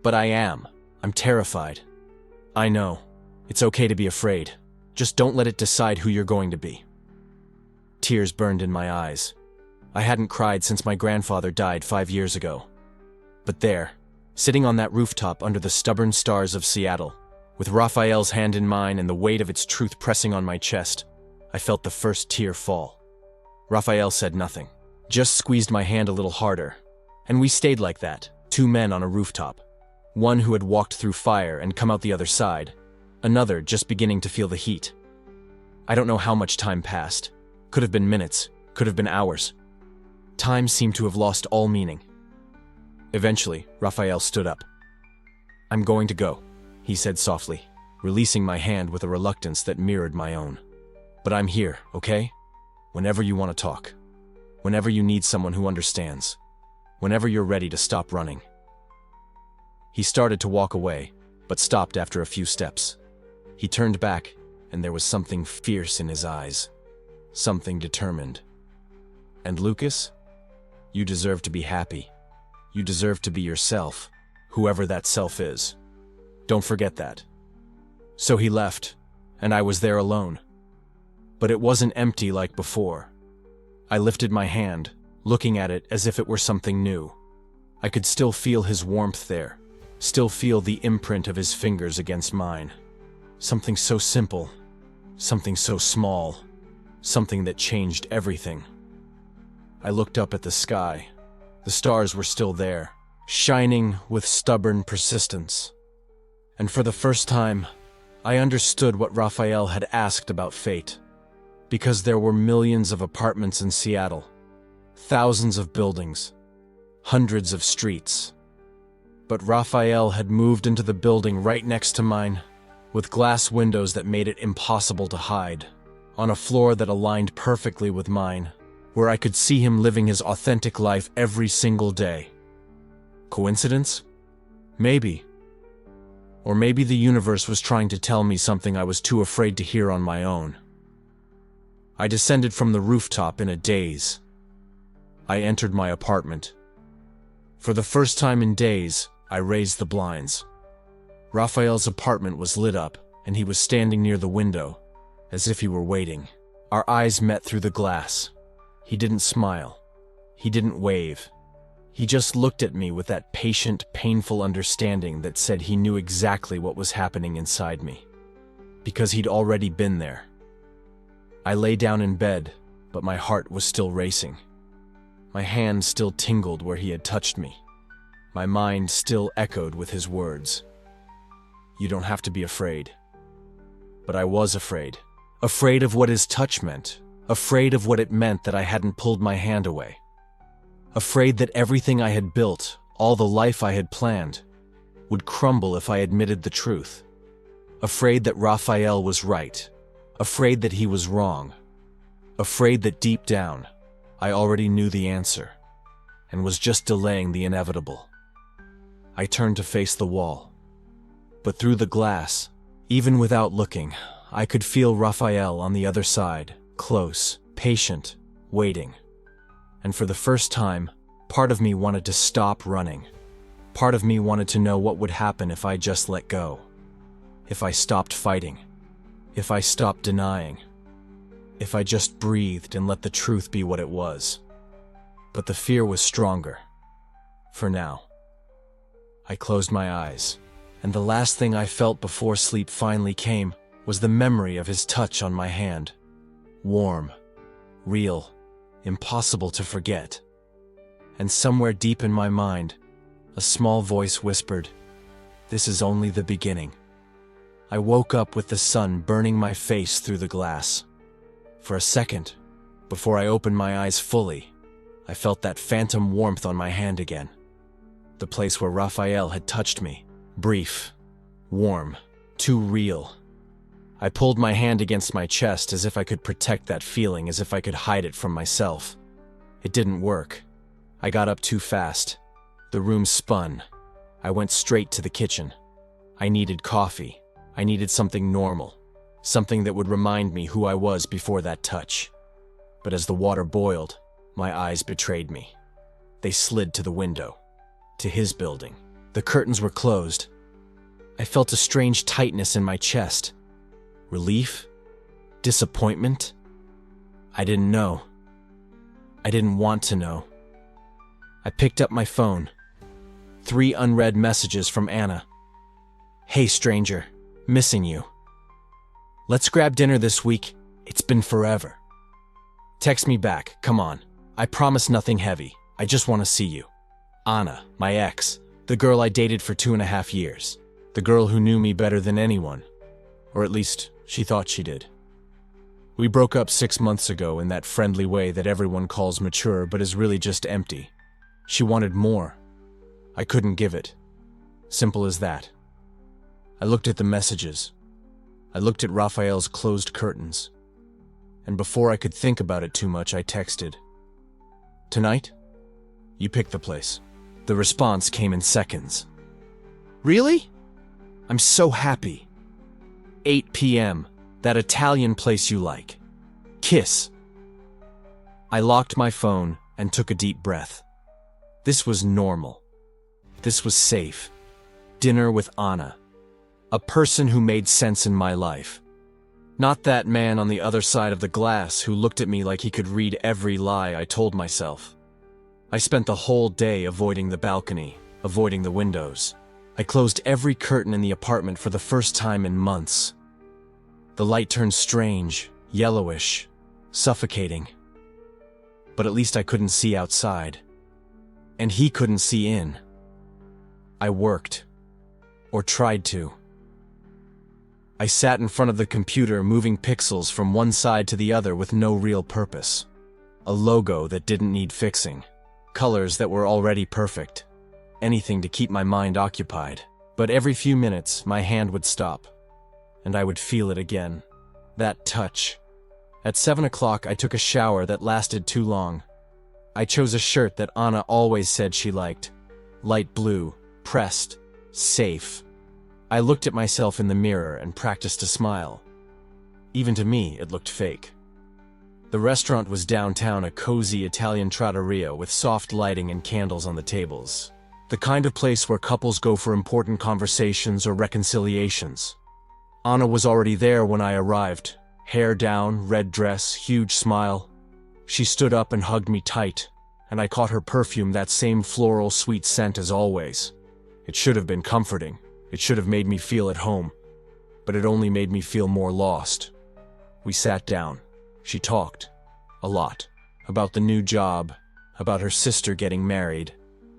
[SPEAKER 1] "But I am. I'm terrified." "I know. It's okay to be afraid. Just don't let it decide who you're going to be." Tears burned in my eyes. I hadn't cried since my grandfather died 5 years ago. But there, sitting on that rooftop under the stubborn stars of Seattle, with Raphael's hand in mine and the weight of its truth pressing on my chest, I felt the first tear fall. Raphael said nothing, just squeezed my hand a little harder, and we stayed like that, 2 men on a rooftop. One who had walked through fire and come out the other side, another just beginning to feel the heat. I don't know how much time passed. Could have been minutes, could have been hours. Time seemed to have lost all meaning. Eventually, Raphael stood up. "I'm going to go," he said softly, releasing my hand with a reluctance that mirrored my own. "But I'm here, okay? Whenever you want to talk. Whenever you need someone who understands. Whenever you're ready to stop running." He started to walk away, but stopped after a few steps. He turned back, and there was something fierce in his eyes. Something determined. "And Lucas, you deserve to be happy. You deserve to be yourself, whoever that self is. Don't forget that." So he left, and I was there alone. But it wasn't empty like before. I lifted my hand, looking at it as if it were something new. I could still feel his warmth there, still feel the imprint of his fingers against mine. Something so simple, something so small, something that changed everything. I looked up at the sky. The stars were still there, shining with stubborn persistence. And for the first time, I understood what Raphael had asked about fate. Because there were millions of apartments in Seattle, thousands of buildings, hundreds of streets. But Raphael had moved into the building right next to mine, with glass windows that made it impossible to hide, on a floor that aligned perfectly with mine, where I could see him living his authentic life every single day. Coincidence? Maybe. Or maybe the universe was trying to tell me something I was too afraid to hear on my own. I descended from the rooftop in a daze. I entered my apartment. For the first time in days, I raised the blinds. Raphael's apartment was lit up, and he was standing near the window, as if he were waiting. Our eyes met through the glass. He didn't smile. He didn't wave. He just looked at me with that patient, painful understanding that said he knew exactly what was happening inside me, because he'd already been there. I lay down in bed, but my heart was still racing. My hand still tingled where he had touched me. My mind still echoed with his words. You don't have to be afraid. But I was afraid. Afraid of what his touch meant. Afraid of what it meant that I hadn't pulled my hand away. Afraid that everything I had built, all the life I had planned, would crumble if I admitted the truth. Afraid that Raphael was right. Afraid that he was wrong. Afraid that deep down, I already knew the answer, and was just delaying the inevitable. I turned to face the wall. But through the glass, even without looking, I could feel Raphael on the other side, close, patient, waiting. And for the first time, part of me wanted to stop running. Part of me wanted to know what would happen if I just let go. If I stopped fighting. If I stopped denying. If I just breathed and let the truth be what it was. But the fear was stronger. For now. I closed my eyes, and the last thing I felt before sleep finally came was the memory of his touch on my hand. Warm, real, impossible to forget. And somewhere deep in my mind, a small voice whispered, "This is only the beginning." I woke up with the sun burning my face through the glass. For a second, before I opened my eyes fully, I felt that phantom warmth on my hand again. The place where Raphael had touched me. Brief, warm, too real. I pulled my hand against my chest as if I could protect that feeling, as if I could hide it from myself. It didn't work. I got up too fast. The room spun. I went straight to the kitchen. I needed coffee. I needed something normal. Something that would remind me who I was before that touch. But as the water boiled, my eyes betrayed me. They slid to the window. To his building. The curtains were closed. I felt a strange tightness in my chest. Relief? Disappointment? I didn't know. I didn't want to know. I picked up my phone. 3 unread messages from Anna. "Hey stranger, missing you. Let's grab dinner this week. It's been forever." Text me back, come on. I promise nothing heavy. I just want to see you. Anna, my ex, the girl I dated for 2.5 years. The girl who knew me better than anyone. Or at least, she thought she did. We broke up 6 months ago in that friendly way that everyone calls mature but is really just empty. She wanted more. I couldn't give it. Simple as that. I looked at the messages. I looked at Raphael's closed curtains. And before I could think about it too much, I texted, "Tonight? You pick the place." The response came in seconds. "Really? I'm so happy. 8 p.m., that Italian place you like. Kiss." I locked my phone and took a deep breath. This was normal. This was safe. Dinner with Anna. A person who made sense in my life. Not that man on the other side of the glass who looked at me like he could read every lie I told myself. I spent the whole day avoiding the balcony, avoiding the windows. I closed every curtain in the apartment for the first time in months. The light turned strange, yellowish, suffocating. But at least I couldn't see outside. And he couldn't see in. I worked. Or tried to. I sat in front of the computer moving pixels from one side to the other with no real purpose. A logo that didn't need fixing. Colors that were already perfect. Anything to keep my mind occupied. But every few minutes, my hand would stop. And I would feel it again. That touch. At 7 o'clock, I took a shower that lasted too long. I chose a shirt that Anna always said she liked. Light blue, pressed, safe. I looked at myself in the mirror and practiced a smile. Even to me, it looked fake. The restaurant was downtown, a cozy Italian trattoria with soft lighting and candles on the tables. The kind of place where couples go for important conversations or reconciliations. Anna was already there when I arrived. Hair down, red dress, huge smile. She stood up and hugged me tight, and I caught her perfume, that same floral sweet scent as always. It should have been comforting. It should have made me feel at home, but it only made me feel more lost. We sat down. She talked. A lot. About the new job, about her sister getting married,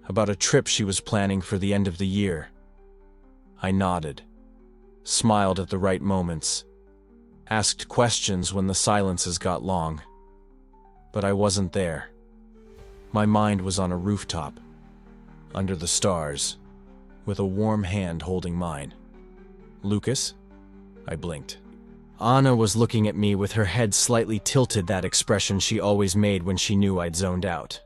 [SPEAKER 1] about a trip she was planning for the end of the year. I nodded, smiled at the right moments, asked questions when the silences got long. But I wasn't there. My mind was on a rooftop, under the stars, with a warm hand holding mine. "Lucas?" I blinked. Anna was looking at me with her head slightly tilted, that expression she always made when she knew I'd zoned out.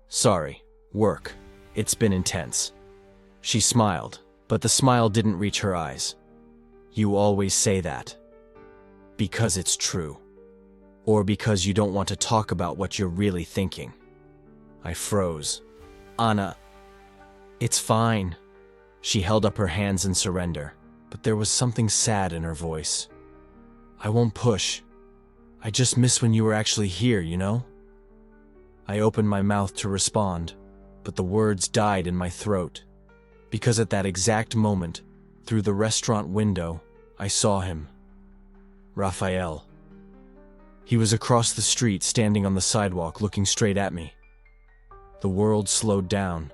[SPEAKER 1] "Sorry, work. It's been intense." She smiled, but the smile didn't reach her eyes. "You always say that. Because it's true. Or because you don't want to talk about what you're really thinking." I froze. "Anna, it's fine." She held up her hands in surrender, but there was something sad in her voice. "I won't push. I just miss when you were actually here, you know?" I opened my mouth to respond, but the words died in my throat, because at that exact moment, through the restaurant window, I saw him. Raphael. He was across the street, standing on the sidewalk, looking straight at me. The world slowed down.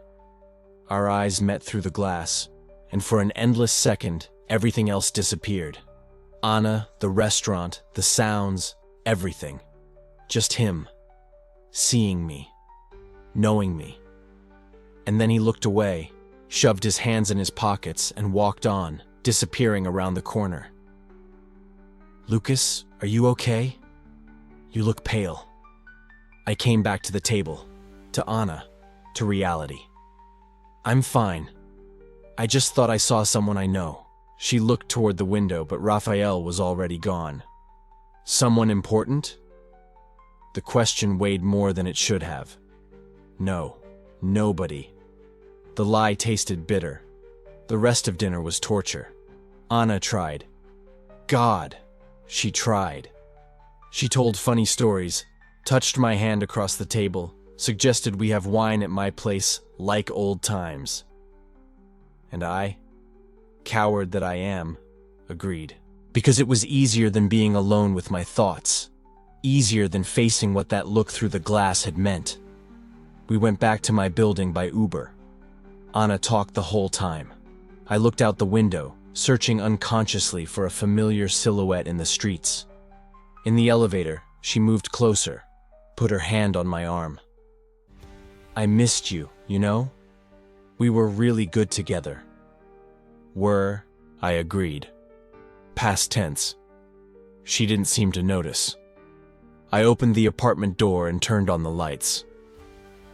[SPEAKER 1] Our eyes met through the glass, and for an endless second, everything else disappeared. Anna, the restaurant, the sounds, everything. Just him. Seeing me. Knowing me. And then he looked away, shoved his hands in his pockets, and walked on, disappearing around the corner. "Lucas, are you okay? You look pale." I came back to the table, to Anna, to reality. "I'm fine. I just thought I saw someone I know." She looked toward the window, but Raphael was already gone. "Someone important?" The question weighed more than it should have. No, nobody. The lie tasted bitter. The rest of dinner was torture. Anna tried. God, she tried. She told funny stories, touched my hand across the table, suggested we have wine at my place like old times. And I, coward that I am, agreed. Because it was easier than being alone with my thoughts. Easier than facing what that look through the glass had meant. We went back to my building by Uber. Anna talked the whole time. I looked out the window, searching unconsciously for a familiar silhouette in the streets. In the elevator, she moved closer, put her hand on my arm. "I missed you, you know? We were really good together." "Were," I agreed. Past tense. She didn't seem to notice. I opened the apartment door and turned on the lights.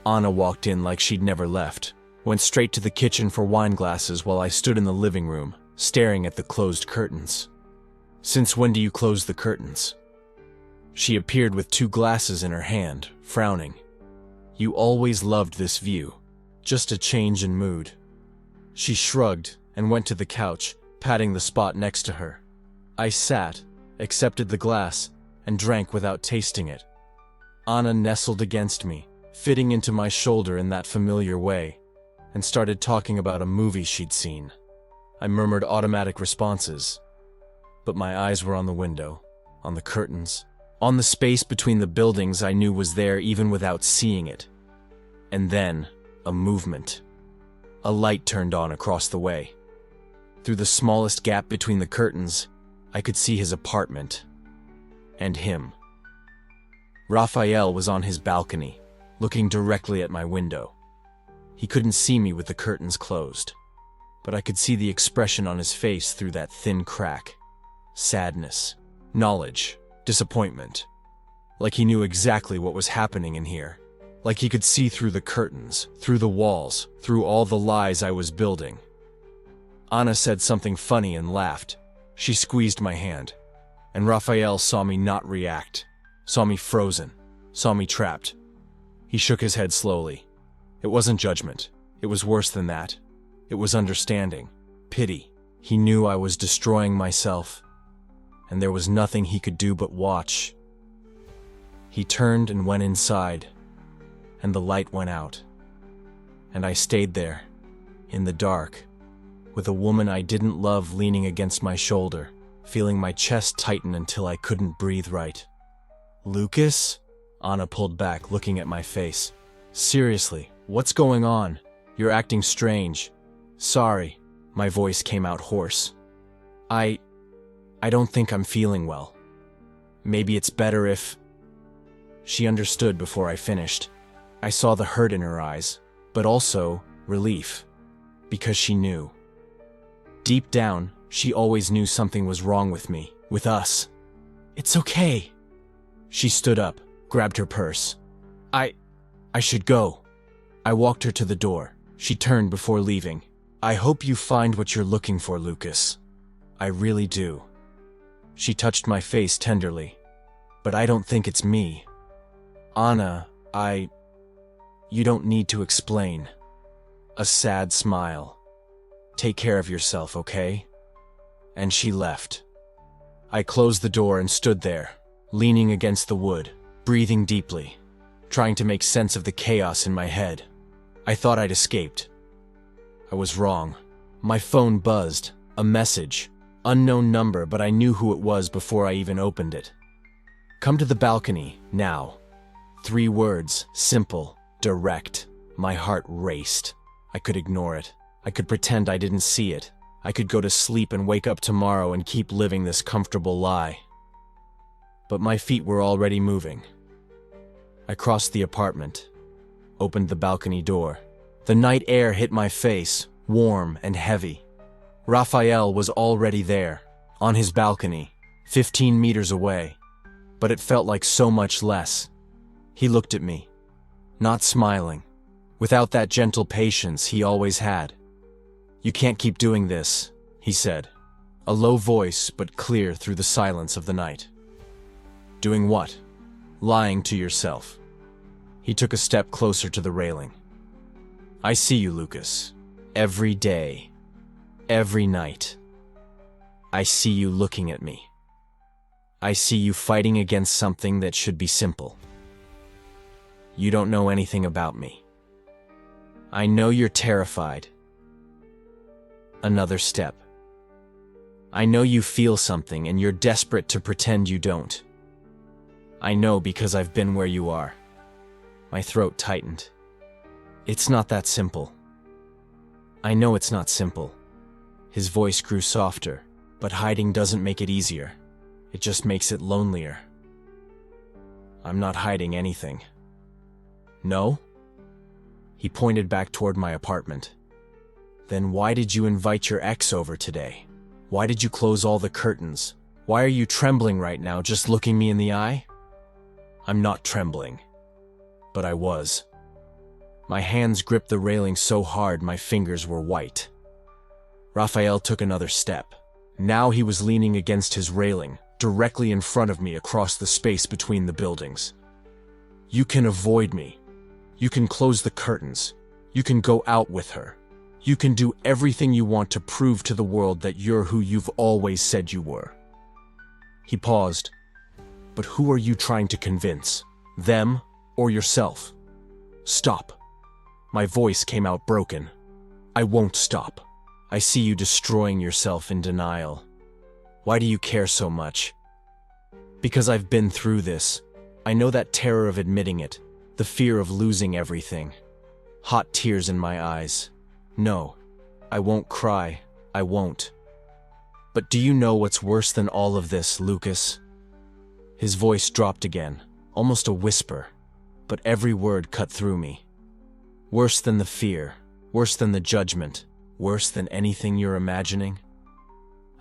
[SPEAKER 1] Anna walked in like she'd never left, went straight to the kitchen for wine glasses while I stood in the living room, staring at the closed curtains. "Since when do you close the curtains?" She appeared with 2 glasses in her hand, frowning. "You always loved this view. Just a change in mood." She shrugged and went to the couch, patting the spot next to her. I sat, accepted the glass, and drank without tasting it. Anna nestled against me, fitting into my shoulder in that familiar way, and started talking about a movie she'd seen. I murmured automatic responses, but my eyes were on the window, on the curtains, on the space between the buildings I knew was there even without seeing it. And then, a movement. A light turned on across the way. Through the smallest gap between the curtains, I could see his apartment. And him. Raphael was on his balcony, looking directly at my window. He couldn't see me with the curtains closed, but I could see the expression on his face through that thin crack. Sadness, knowledge, disappointment. Like he knew exactly what was happening in here. Like he could see through the curtains, through the walls, through all the lies I was building. Anna said something funny and laughed. She squeezed my hand, and Raphael saw me not react, saw me frozen, saw me trapped. He shook his head slowly. It wasn't judgment. It was worse than that. It was understanding, pity. He knew I was destroying myself, and there was nothing he could do but watch. He turned and went inside. and the light went out. And I stayed there, in the dark, with a woman I didn't love leaning against my shoulder, feeling my chest tighten until I couldn't breathe right. "Lucas?" Anna pulled back, looking at my face. "Seriously, what's going on? You're acting strange." "Sorry," my voice came out hoarse. I don't think I'm feeling well. Maybe it's better if..." She understood before I finished. I saw the hurt in her eyes, but also relief, because she knew. Deep down, she always knew something was wrong with me, with us. "It's okay." She stood up, grabbed her purse. I should go." I walked her to the door. She turned before leaving. "I hope you find what you're looking for, Lucas. I really do." She touched my face tenderly. "But I don't think it's me." "Anna, you don't need to explain." A sad smile. "Take care of yourself, okay?" And she left. I closed the door and stood there, leaning against the wood, breathing deeply, trying to make sense of the chaos in my head. I thought I'd escaped. I was wrong. My phone buzzed. A message. Unknown number, but I knew who it was before I even opened it. "Come to the balcony, now." 3 words, simple, direct. My heart raced. I could ignore it. I could pretend I didn't see it. I could go to sleep and wake up tomorrow and keep living this comfortable lie. But my feet were already moving. I crossed the apartment, opened the balcony door. The night air hit my face, warm and heavy. Raphael was already there, on his balcony, 15 meters away. But it felt like so much less. He looked at me, not smiling, without that gentle patience he always had. "You can't keep doing this," he said, a low voice but clear through the silence of the night. "Doing what?" "Lying to yourself." He took a step closer to the railing. "I see you, Lucas. Every day. Every night. I see you looking at me. I see you fighting against something that should be simple. You don't know anything about me. I know you're terrified." Another step. "I know you feel something and you're desperate to pretend you don't. I know because I've been where you are." My throat tightened. "It's not that simple." "I know it's not simple." His voice grew softer, but hiding doesn't make it easier. It just makes it lonelier. "I'm not hiding anything." "No?" He pointed back toward my apartment. "Then why did you invite your ex over today? Why did you close all the curtains? Why are you trembling right now, just looking me in the eye?" "I'm not trembling." But I was. My hands gripped the railing so hard my fingers were white. Raphael took another step. Now he was leaning against his railing, directly in front of me across the space between the buildings. "You can avoid me. You can close the curtains. You can go out with her. You can do everything you want to prove to the world that you're who you've always said you were." He paused. "But who are you trying to convince? Them or yourself?" "Stop." My voice came out broken. "I won't stop. I see you destroying yourself in denial. Why do you care so much?" "Because I've been through this. I know that terror of admitting it, the fear of losing everything." Hot tears in my eyes. "No, I won't cry. I won't. But do you know what's worse than all of this, Lucas?" His voice dropped again, almost a whisper, but every word cut through me. "Worse than the fear, worse than the judgment, worse than anything you're imagining?"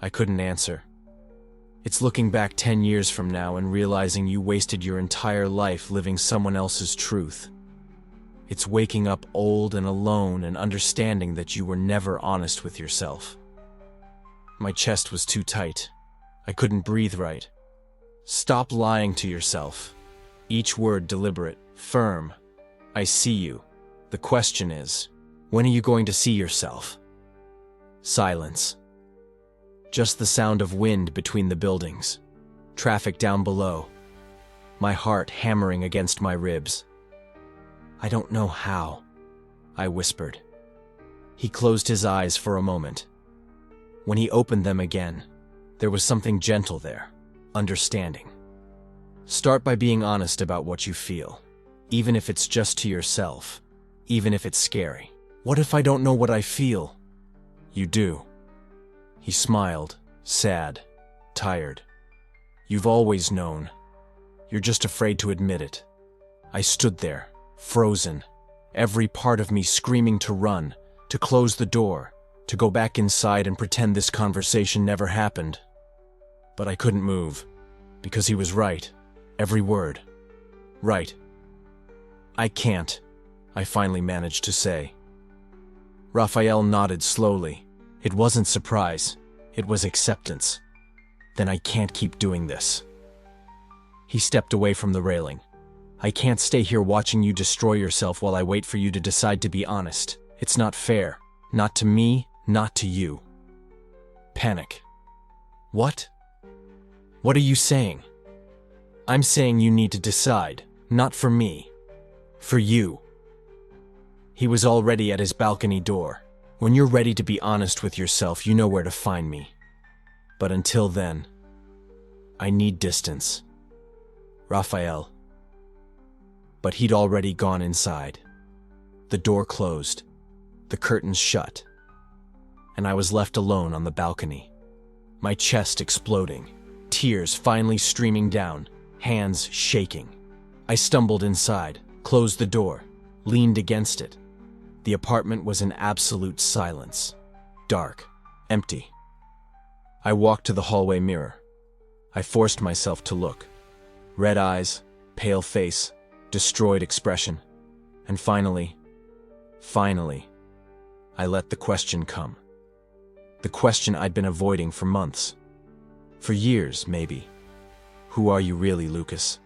[SPEAKER 1] I couldn't answer. "It's looking back 10 years from now and realizing you wasted your entire life living someone else's truth. It's waking up old and alone and understanding that you were never honest with yourself." My chest was too tight. I couldn't breathe right. "Stop lying to yourself." Each word deliberate, firm. "I see you. The question is, when are you going to see yourself?" Silence. Just the sound of wind between the buildings. Traffic down below. My heart hammering against my ribs. I don't know how, I whispered. He closed his eyes for a moment. When he opened them again, there was something gentle there, understanding. Start by being honest about what you feel, even if it's just to yourself, even if it's scary. What if I don't know what I feel? You do. He smiled, sad, tired. You've always known. You're just afraid to admit it. I stood there, frozen, every part of me screaming to run, to close the door, to go back inside and pretend this conversation never happened. But I couldn't move, because he was right, every word. Right. I can't, I finally managed to say. Raphael nodded slowly. It wasn't surprise, it was acceptance. Then I can't keep doing this. He stepped away from the railing. I can't stay here watching you destroy yourself while I wait for you to decide to be honest. It's not fair. Not to me, not to you. Panic. What? What are you saying? I'm saying you need to decide, not for me. For you. He was already at his balcony door. When you're ready to be honest with yourself, you know where to find me. But until then, I need distance. Raphael. But he'd already gone inside. The door closed, the curtains shut, and I was left alone on the balcony. My chest exploding, tears finally streaming down, hands shaking. I stumbled inside, closed the door, leaned against it. The apartment was in absolute silence. Dark, empty. I walked to the hallway mirror. I forced myself to look. Red eyes, pale face, destroyed expression. And finally, I let the question come. The question I'd been avoiding for months. For years, maybe. Who are you really, Lucas?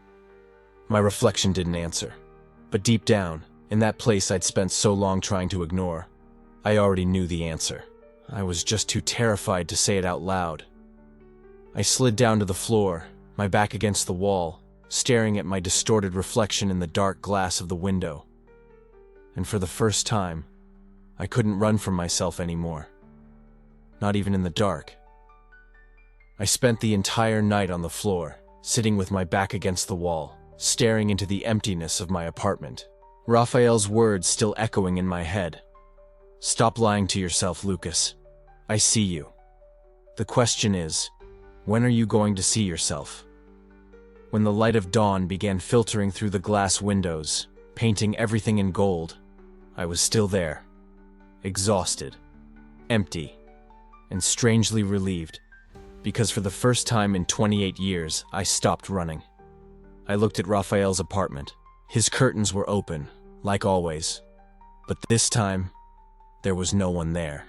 [SPEAKER 1] My reflection didn't answer. But deep down, in that place I'd spent so long trying to ignore, I already knew the answer. I was just too terrified to say it out loud. I slid down to the floor, my back against the wall, staring at my distorted reflection in the dark glass of the window. And for the first time, I couldn't run from myself anymore. Not even in the dark. I spent the entire night on the floor, sitting with my back against the wall, staring into the emptiness of my apartment. Raphael's words still echoing in my head. Stop lying to yourself, Lucas. I see you. The question is, when are you going to see yourself? When the light of dawn began filtering through the glass windows, painting everything in gold, I was still there, exhausted, empty, and strangely relieved, because for the first time in 28 years, I stopped running. I looked at Raphael's apartment. His curtains were open, like always, but this time, there was no one there.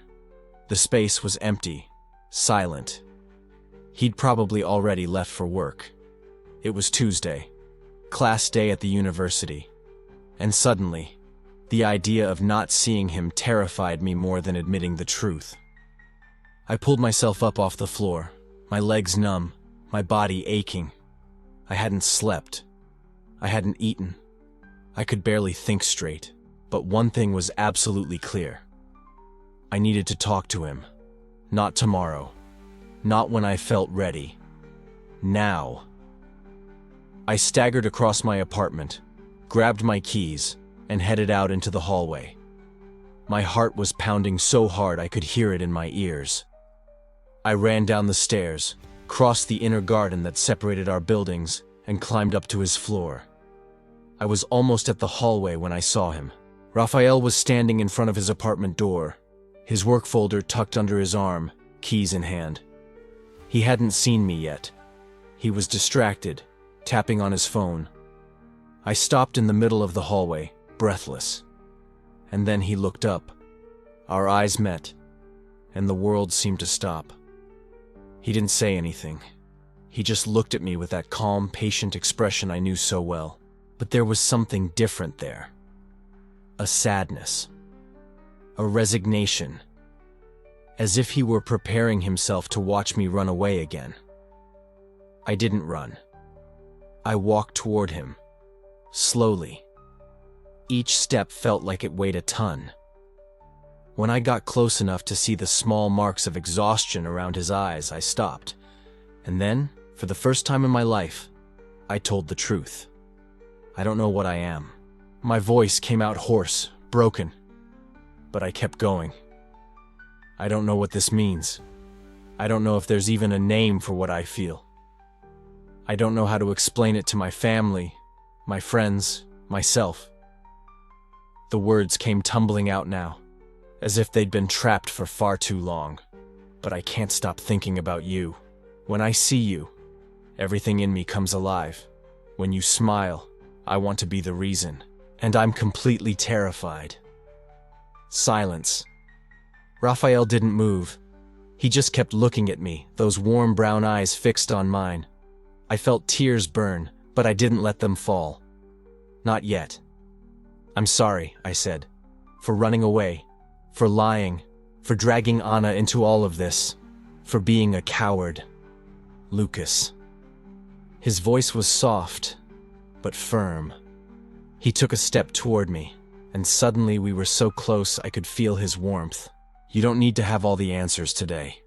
[SPEAKER 1] The space was empty, silent. He'd probably already left for work. It was Tuesday, class day at the university, and suddenly, the idea of not seeing him terrified me more than admitting the truth. I pulled myself up off the floor, my legs numb, my body aching. I hadn't slept. I hadn't eaten. I could barely think straight, but one thing was absolutely clear. I needed to talk to him. Not tomorrow. Not when I felt ready. Now. I staggered across my apartment, grabbed my keys, and headed out into the hallway. My heart was pounding so hard I could hear it in my ears. I ran down the stairs, crossed the inner garden that separated our buildings, and climbed up to his floor. I was almost at the hallway when I saw him. Raphael was standing in front of his apartment door, his work folder tucked under his arm, keys in hand. He hadn't seen me yet. He was distracted, tapping on his phone. I stopped in the middle of the hallway, breathless. And then he looked up. Our eyes met, and the world seemed to stop. He didn't say anything. He just looked at me with that calm, patient expression I knew so well. But there was something different there. A sadness. A resignation. As if he were preparing himself to watch me run away again. I didn't run. I walked toward him. Slowly. Each step felt like it weighed a ton. When I got close enough to see the small marks of exhaustion around his eyes, I stopped. And then, for the first time in my life, I told the truth. I don't know what I am. My voice came out hoarse, broken. But I kept going. I don't know what this means. I don't know if there's even a name for what I feel. I don't know how to explain it to my family, my friends, myself. The words came tumbling out now, as if they'd been trapped for far too long. But I can't stop thinking about you. When I see you, everything in me comes alive. When you smile, I want to be the reason, and I'm completely terrified. Silence. Raphael didn't move. He just kept looking at me, those warm brown eyes fixed on mine. I felt tears burn, but I didn't let them fall. Not yet. I'm sorry, I said, for running away, for lying, for dragging Anna into all of this, for being a coward. Lucas. His voice was soft, but firm. He took a step toward me, and suddenly we were so close I could feel his warmth. You don't need to have all the answers today.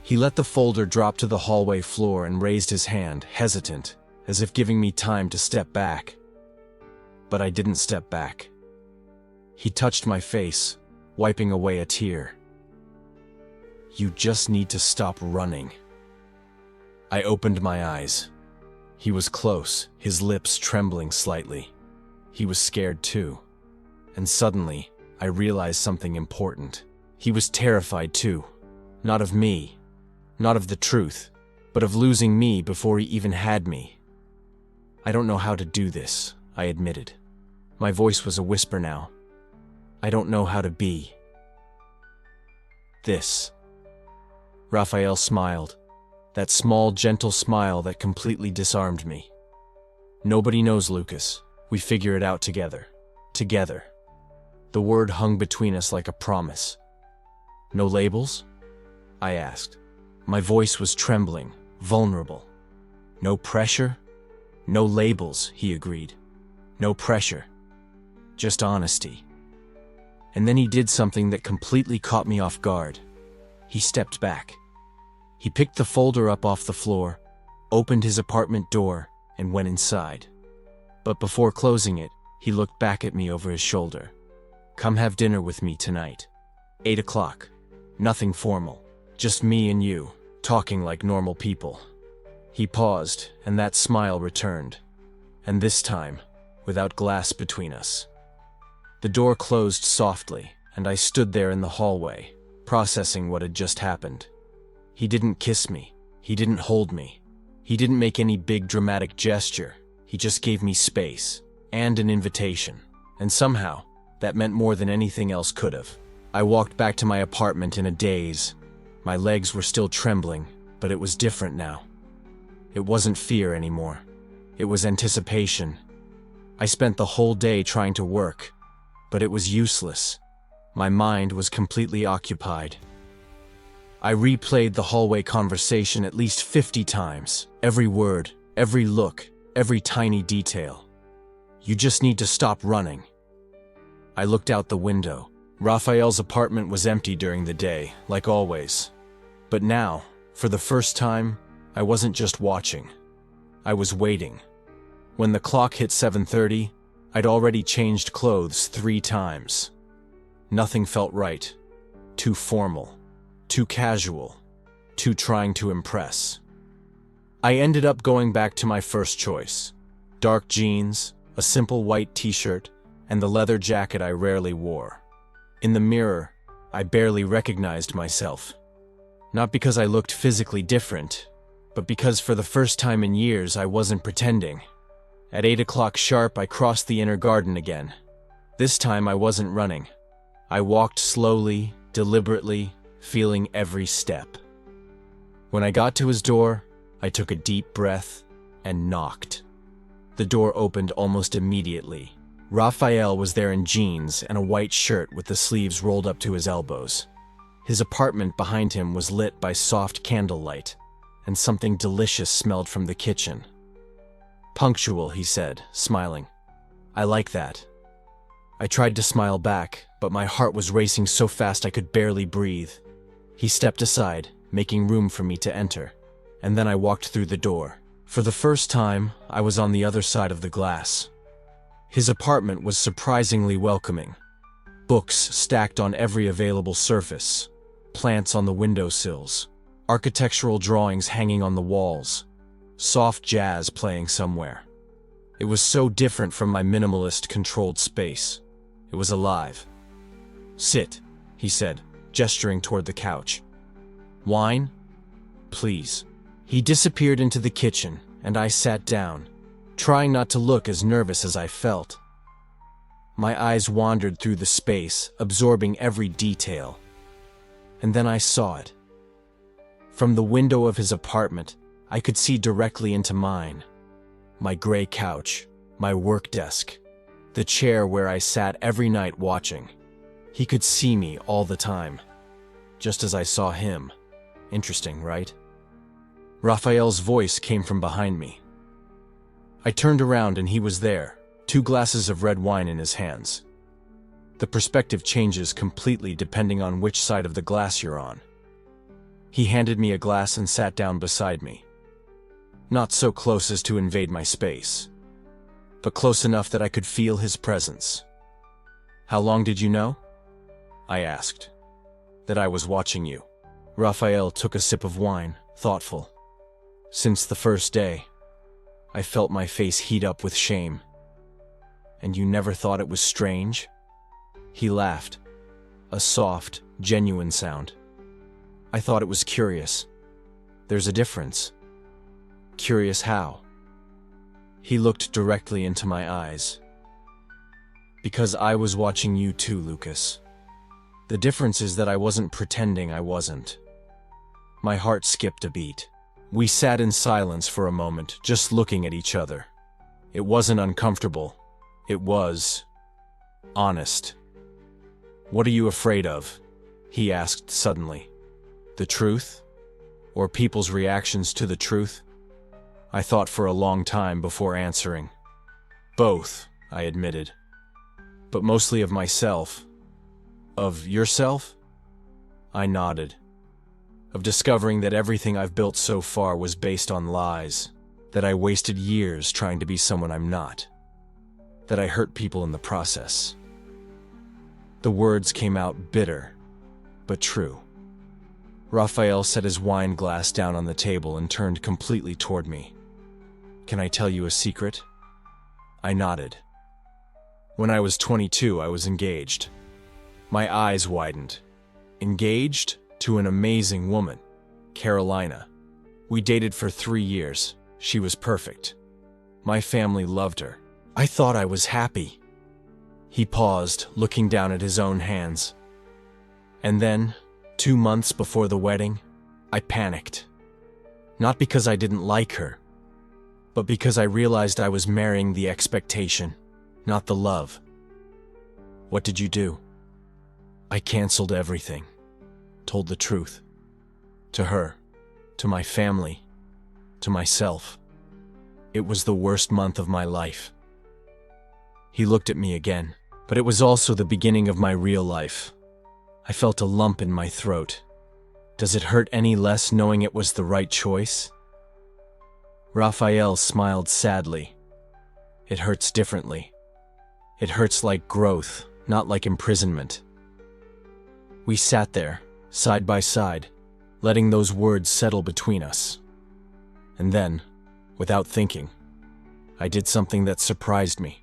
[SPEAKER 1] He let the folder drop to the hallway floor and raised his hand, hesitant, as if giving me time to step back. But I didn't step back. He touched my face, wiping away a tear. You just need to stop running. I opened my eyes. He was close, his lips trembling slightly. He was scared too. And suddenly, I realized something important. He was terrified too. Not of me, not of the truth, but of losing me before he even had me. I don't know how to do this, I admitted. My voice was a whisper now. I don't know how to be this. Raphael smiled, that small, gentle smile that completely disarmed me. Nobody knows, Lucas. We figure it out together. Together. The word hung between us like a promise. No labels? I asked. My voice was trembling, vulnerable. No pressure? No labels, he agreed. No pressure. Just honesty. And then he did something that completely caught me off guard. He stepped back. He picked the folder up off the floor, opened his apartment door, and went inside. But before closing it, he looked back at me over his shoulder. Come have dinner with me tonight. 8 o'clock. Nothing formal. Just me and you, talking like normal people. He paused, and that smile returned. And this time, without glass between us. The door closed softly, and I stood there in the hallway, processing what had just happened. He didn't kiss me. He didn't hold me. He didn't make any big dramatic gesture. He just gave me space, and an invitation. And somehow, that meant more than anything else could have. I walked back to my apartment in a daze. My legs were still trembling, but it was different now. It wasn't fear anymore. It was anticipation. I spent the whole day trying to work, but it was useless. My mind was completely occupied. I replayed the hallway conversation at least 50 times. Every word, every look, every tiny detail. You just need to stop running. I looked out the window. Raphael's apartment was empty during the day, like always. But now, for the first time, I wasn't just watching. I was waiting. When the clock hit 7:30, I'd already changed clothes 3 times. Nothing felt right. Too formal. Too casual. Too trying to impress. I ended up going back to my first choice. Dark jeans, a simple white t-shirt, and the leather jacket I rarely wore. In the mirror, I barely recognized myself. Not because I looked physically different, but because for the first time in years I wasn't pretending. At 8 o'clock sharp, I crossed the inner garden again. This time I wasn't running. I walked slowly, deliberately, feeling every step. When I got to his door, I took a deep breath and knocked. The door opened almost immediately. Raphael was there in jeans and a white shirt with the sleeves rolled up to his elbows. His apartment behind him was lit by soft candlelight, and something delicious smelled from the kitchen. Punctual, he said, smiling. I like that. I tried to smile back, but my heart was racing so fast I could barely breathe. He stepped aside, making room for me to enter, and then I walked through the door. For the first time, I was on the other side of the glass. His apartment was surprisingly welcoming. Books stacked on every available surface, plants on the windowsills, architectural drawings hanging on the walls, soft jazz playing somewhere. It was so different from my minimalist, controlled space. It was alive. "Sit," he said, gesturing toward the couch. "Wine? Please." He disappeared into the kitchen, and I sat down, trying not to look as nervous as I felt. My eyes wandered through the space, absorbing every detail. And then I saw it. From the window of his apartment, I could see directly into mine. My gray couch, my work desk, the chair where I sat every night watching. He could see me all the time, just as I saw him. Interesting, right? Raphael's voice came from behind me. I turned around and he was there, 2 glasses of red wine in his hands. The perspective changes completely depending on which side of the glass you're on. He handed me a glass and sat down beside me. Not so close as to invade my space, but close enough that I could feel his presence. "How long did you know?" I asked. "That I was watching you." Raphael took a sip of wine, thoughtful. "Since the first day." I felt my face heat up with shame. "And you never thought it was strange?" He laughed, a soft, genuine sound. "I thought it was curious. There's a difference." "Curious how?" He looked directly into my eyes. "Because I was watching you too, Lucas. The difference is that I wasn't pretending I wasn't." My heart skipped a beat. We sat in silence for a moment, just looking at each other. It wasn't uncomfortable. It was honest. "What are you afraid of?" he asked suddenly. "The truth? Or people's reactions to the truth?" I thought for a long time before answering. "Both," I admitted. "But mostly of myself." "Of yourself?" I nodded. "Of discovering that everything I've built so far was based on lies, that I wasted years trying to be someone I'm not, that I hurt people in the process." The words came out bitter, but true. Raphael set his wine glass down on the table and turned completely toward me. "Can I tell you a secret?" I nodded. "When I was 22, I was engaged." My eyes widened. Engaged? To an amazing woman, Carolina. We dated for 3 years. She was perfect. My family loved her. I thought I was happy. He paused, looking down at his own hands. And then, 2 months before the wedding, I panicked. Not because I didn't like her, but because I realized I was marrying the expectation, not the love. "What did you do?" I canceled everything. Told the truth. To her, to my family, to myself. It was the worst month of my life. He looked at me again, but it was also the beginning of my real life. I felt a lump in my throat. Does it hurt any less knowing it was the right choice? Raphael smiled sadly. It hurts differently. It hurts like growth, not like imprisonment. We sat there, side by side, letting those words settle between us. And then, without thinking, I did something that surprised me.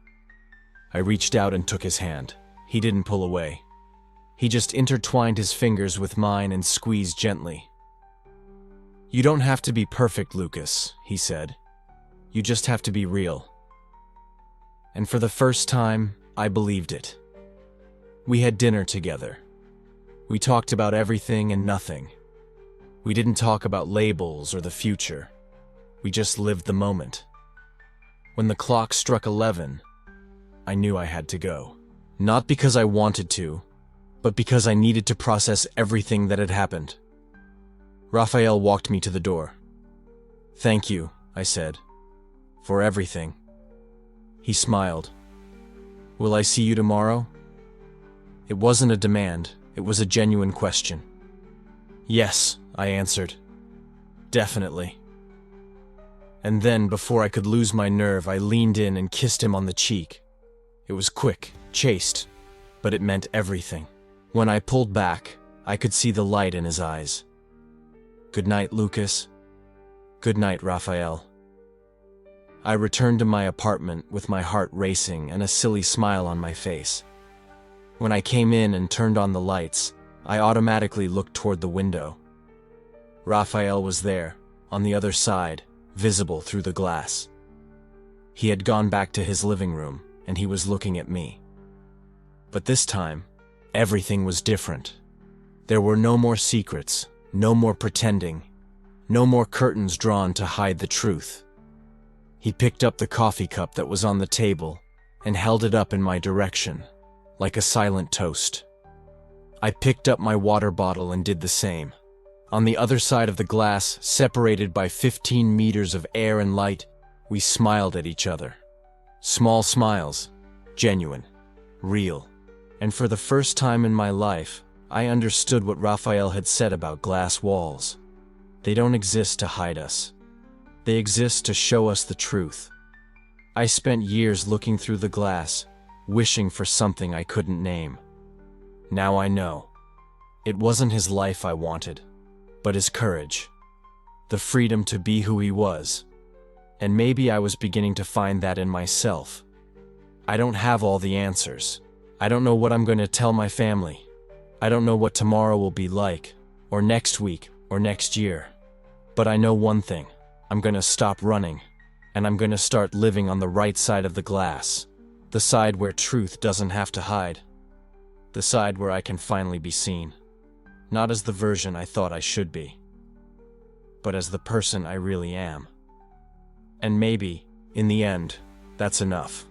[SPEAKER 1] I reached out and took his hand. He didn't pull away. He just intertwined his fingers with mine and squeezed gently. "You don't have to be perfect, Lucas," he said. "You just have to be real." And for the first time, I believed it. We had dinner together. We talked about everything and nothing. We didn't talk about labels or the future. We just lived the moment. When the clock struck 11, I knew I had to go. Not because I wanted to, but because I needed to process everything that had happened. Raphael walked me to the door. "Thank you," I said, "for everything." He smiled. Will I see you tomorrow? It wasn't a demand, it was a genuine question. Yes, I answered. Definitely. And then, before I could lose my nerve, I leaned in and kissed him on the cheek. It was quick, chaste, but it meant everything. When I pulled back, I could see the light in his eyes. Good night, Lucas. Good night, Raphael. I returned to my apartment with my heart racing and a silly smile on my face. When I came in and turned on the lights, I automatically looked toward the window. Raphael was there, on the other side, visible through the glass. He had gone back to his living room, and he was looking at me. But this time, everything was different. There were no more secrets, no more pretending, no more curtains drawn to hide the truth. He picked up the coffee cup that was on the table and held it up in my direction, like a silent toast. I picked up my water bottle and did the same. On the other side of the glass, separated by 15 meters of air and light, we smiled at each other. Small smiles, genuine, real. And for the first time in my life, I understood what Raphael had said about glass walls. They don't exist to hide us. They exist to show us the truth. I spent years looking through the glass, wishing for something I couldn't name. Now I know. It wasn't his life I wanted, but his courage. The freedom to be who he was. And maybe I was beginning to find that in myself. I don't have all the answers. I don't know what I'm going to tell my family. I don't know what tomorrow will be like, or next week, or next year. But I know one thing. I'm going to stop running, and I'm going to start living on the right side of the glass. The side where truth doesn't have to hide. The side where I can finally be seen. Not as the version I thought I should be, but as the person I really am. And maybe, in the end, that's enough.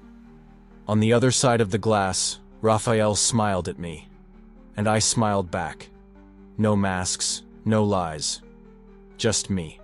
[SPEAKER 1] On the other side of the glass, Raphael smiled at me, and I smiled back. No masks, no lies. Just me.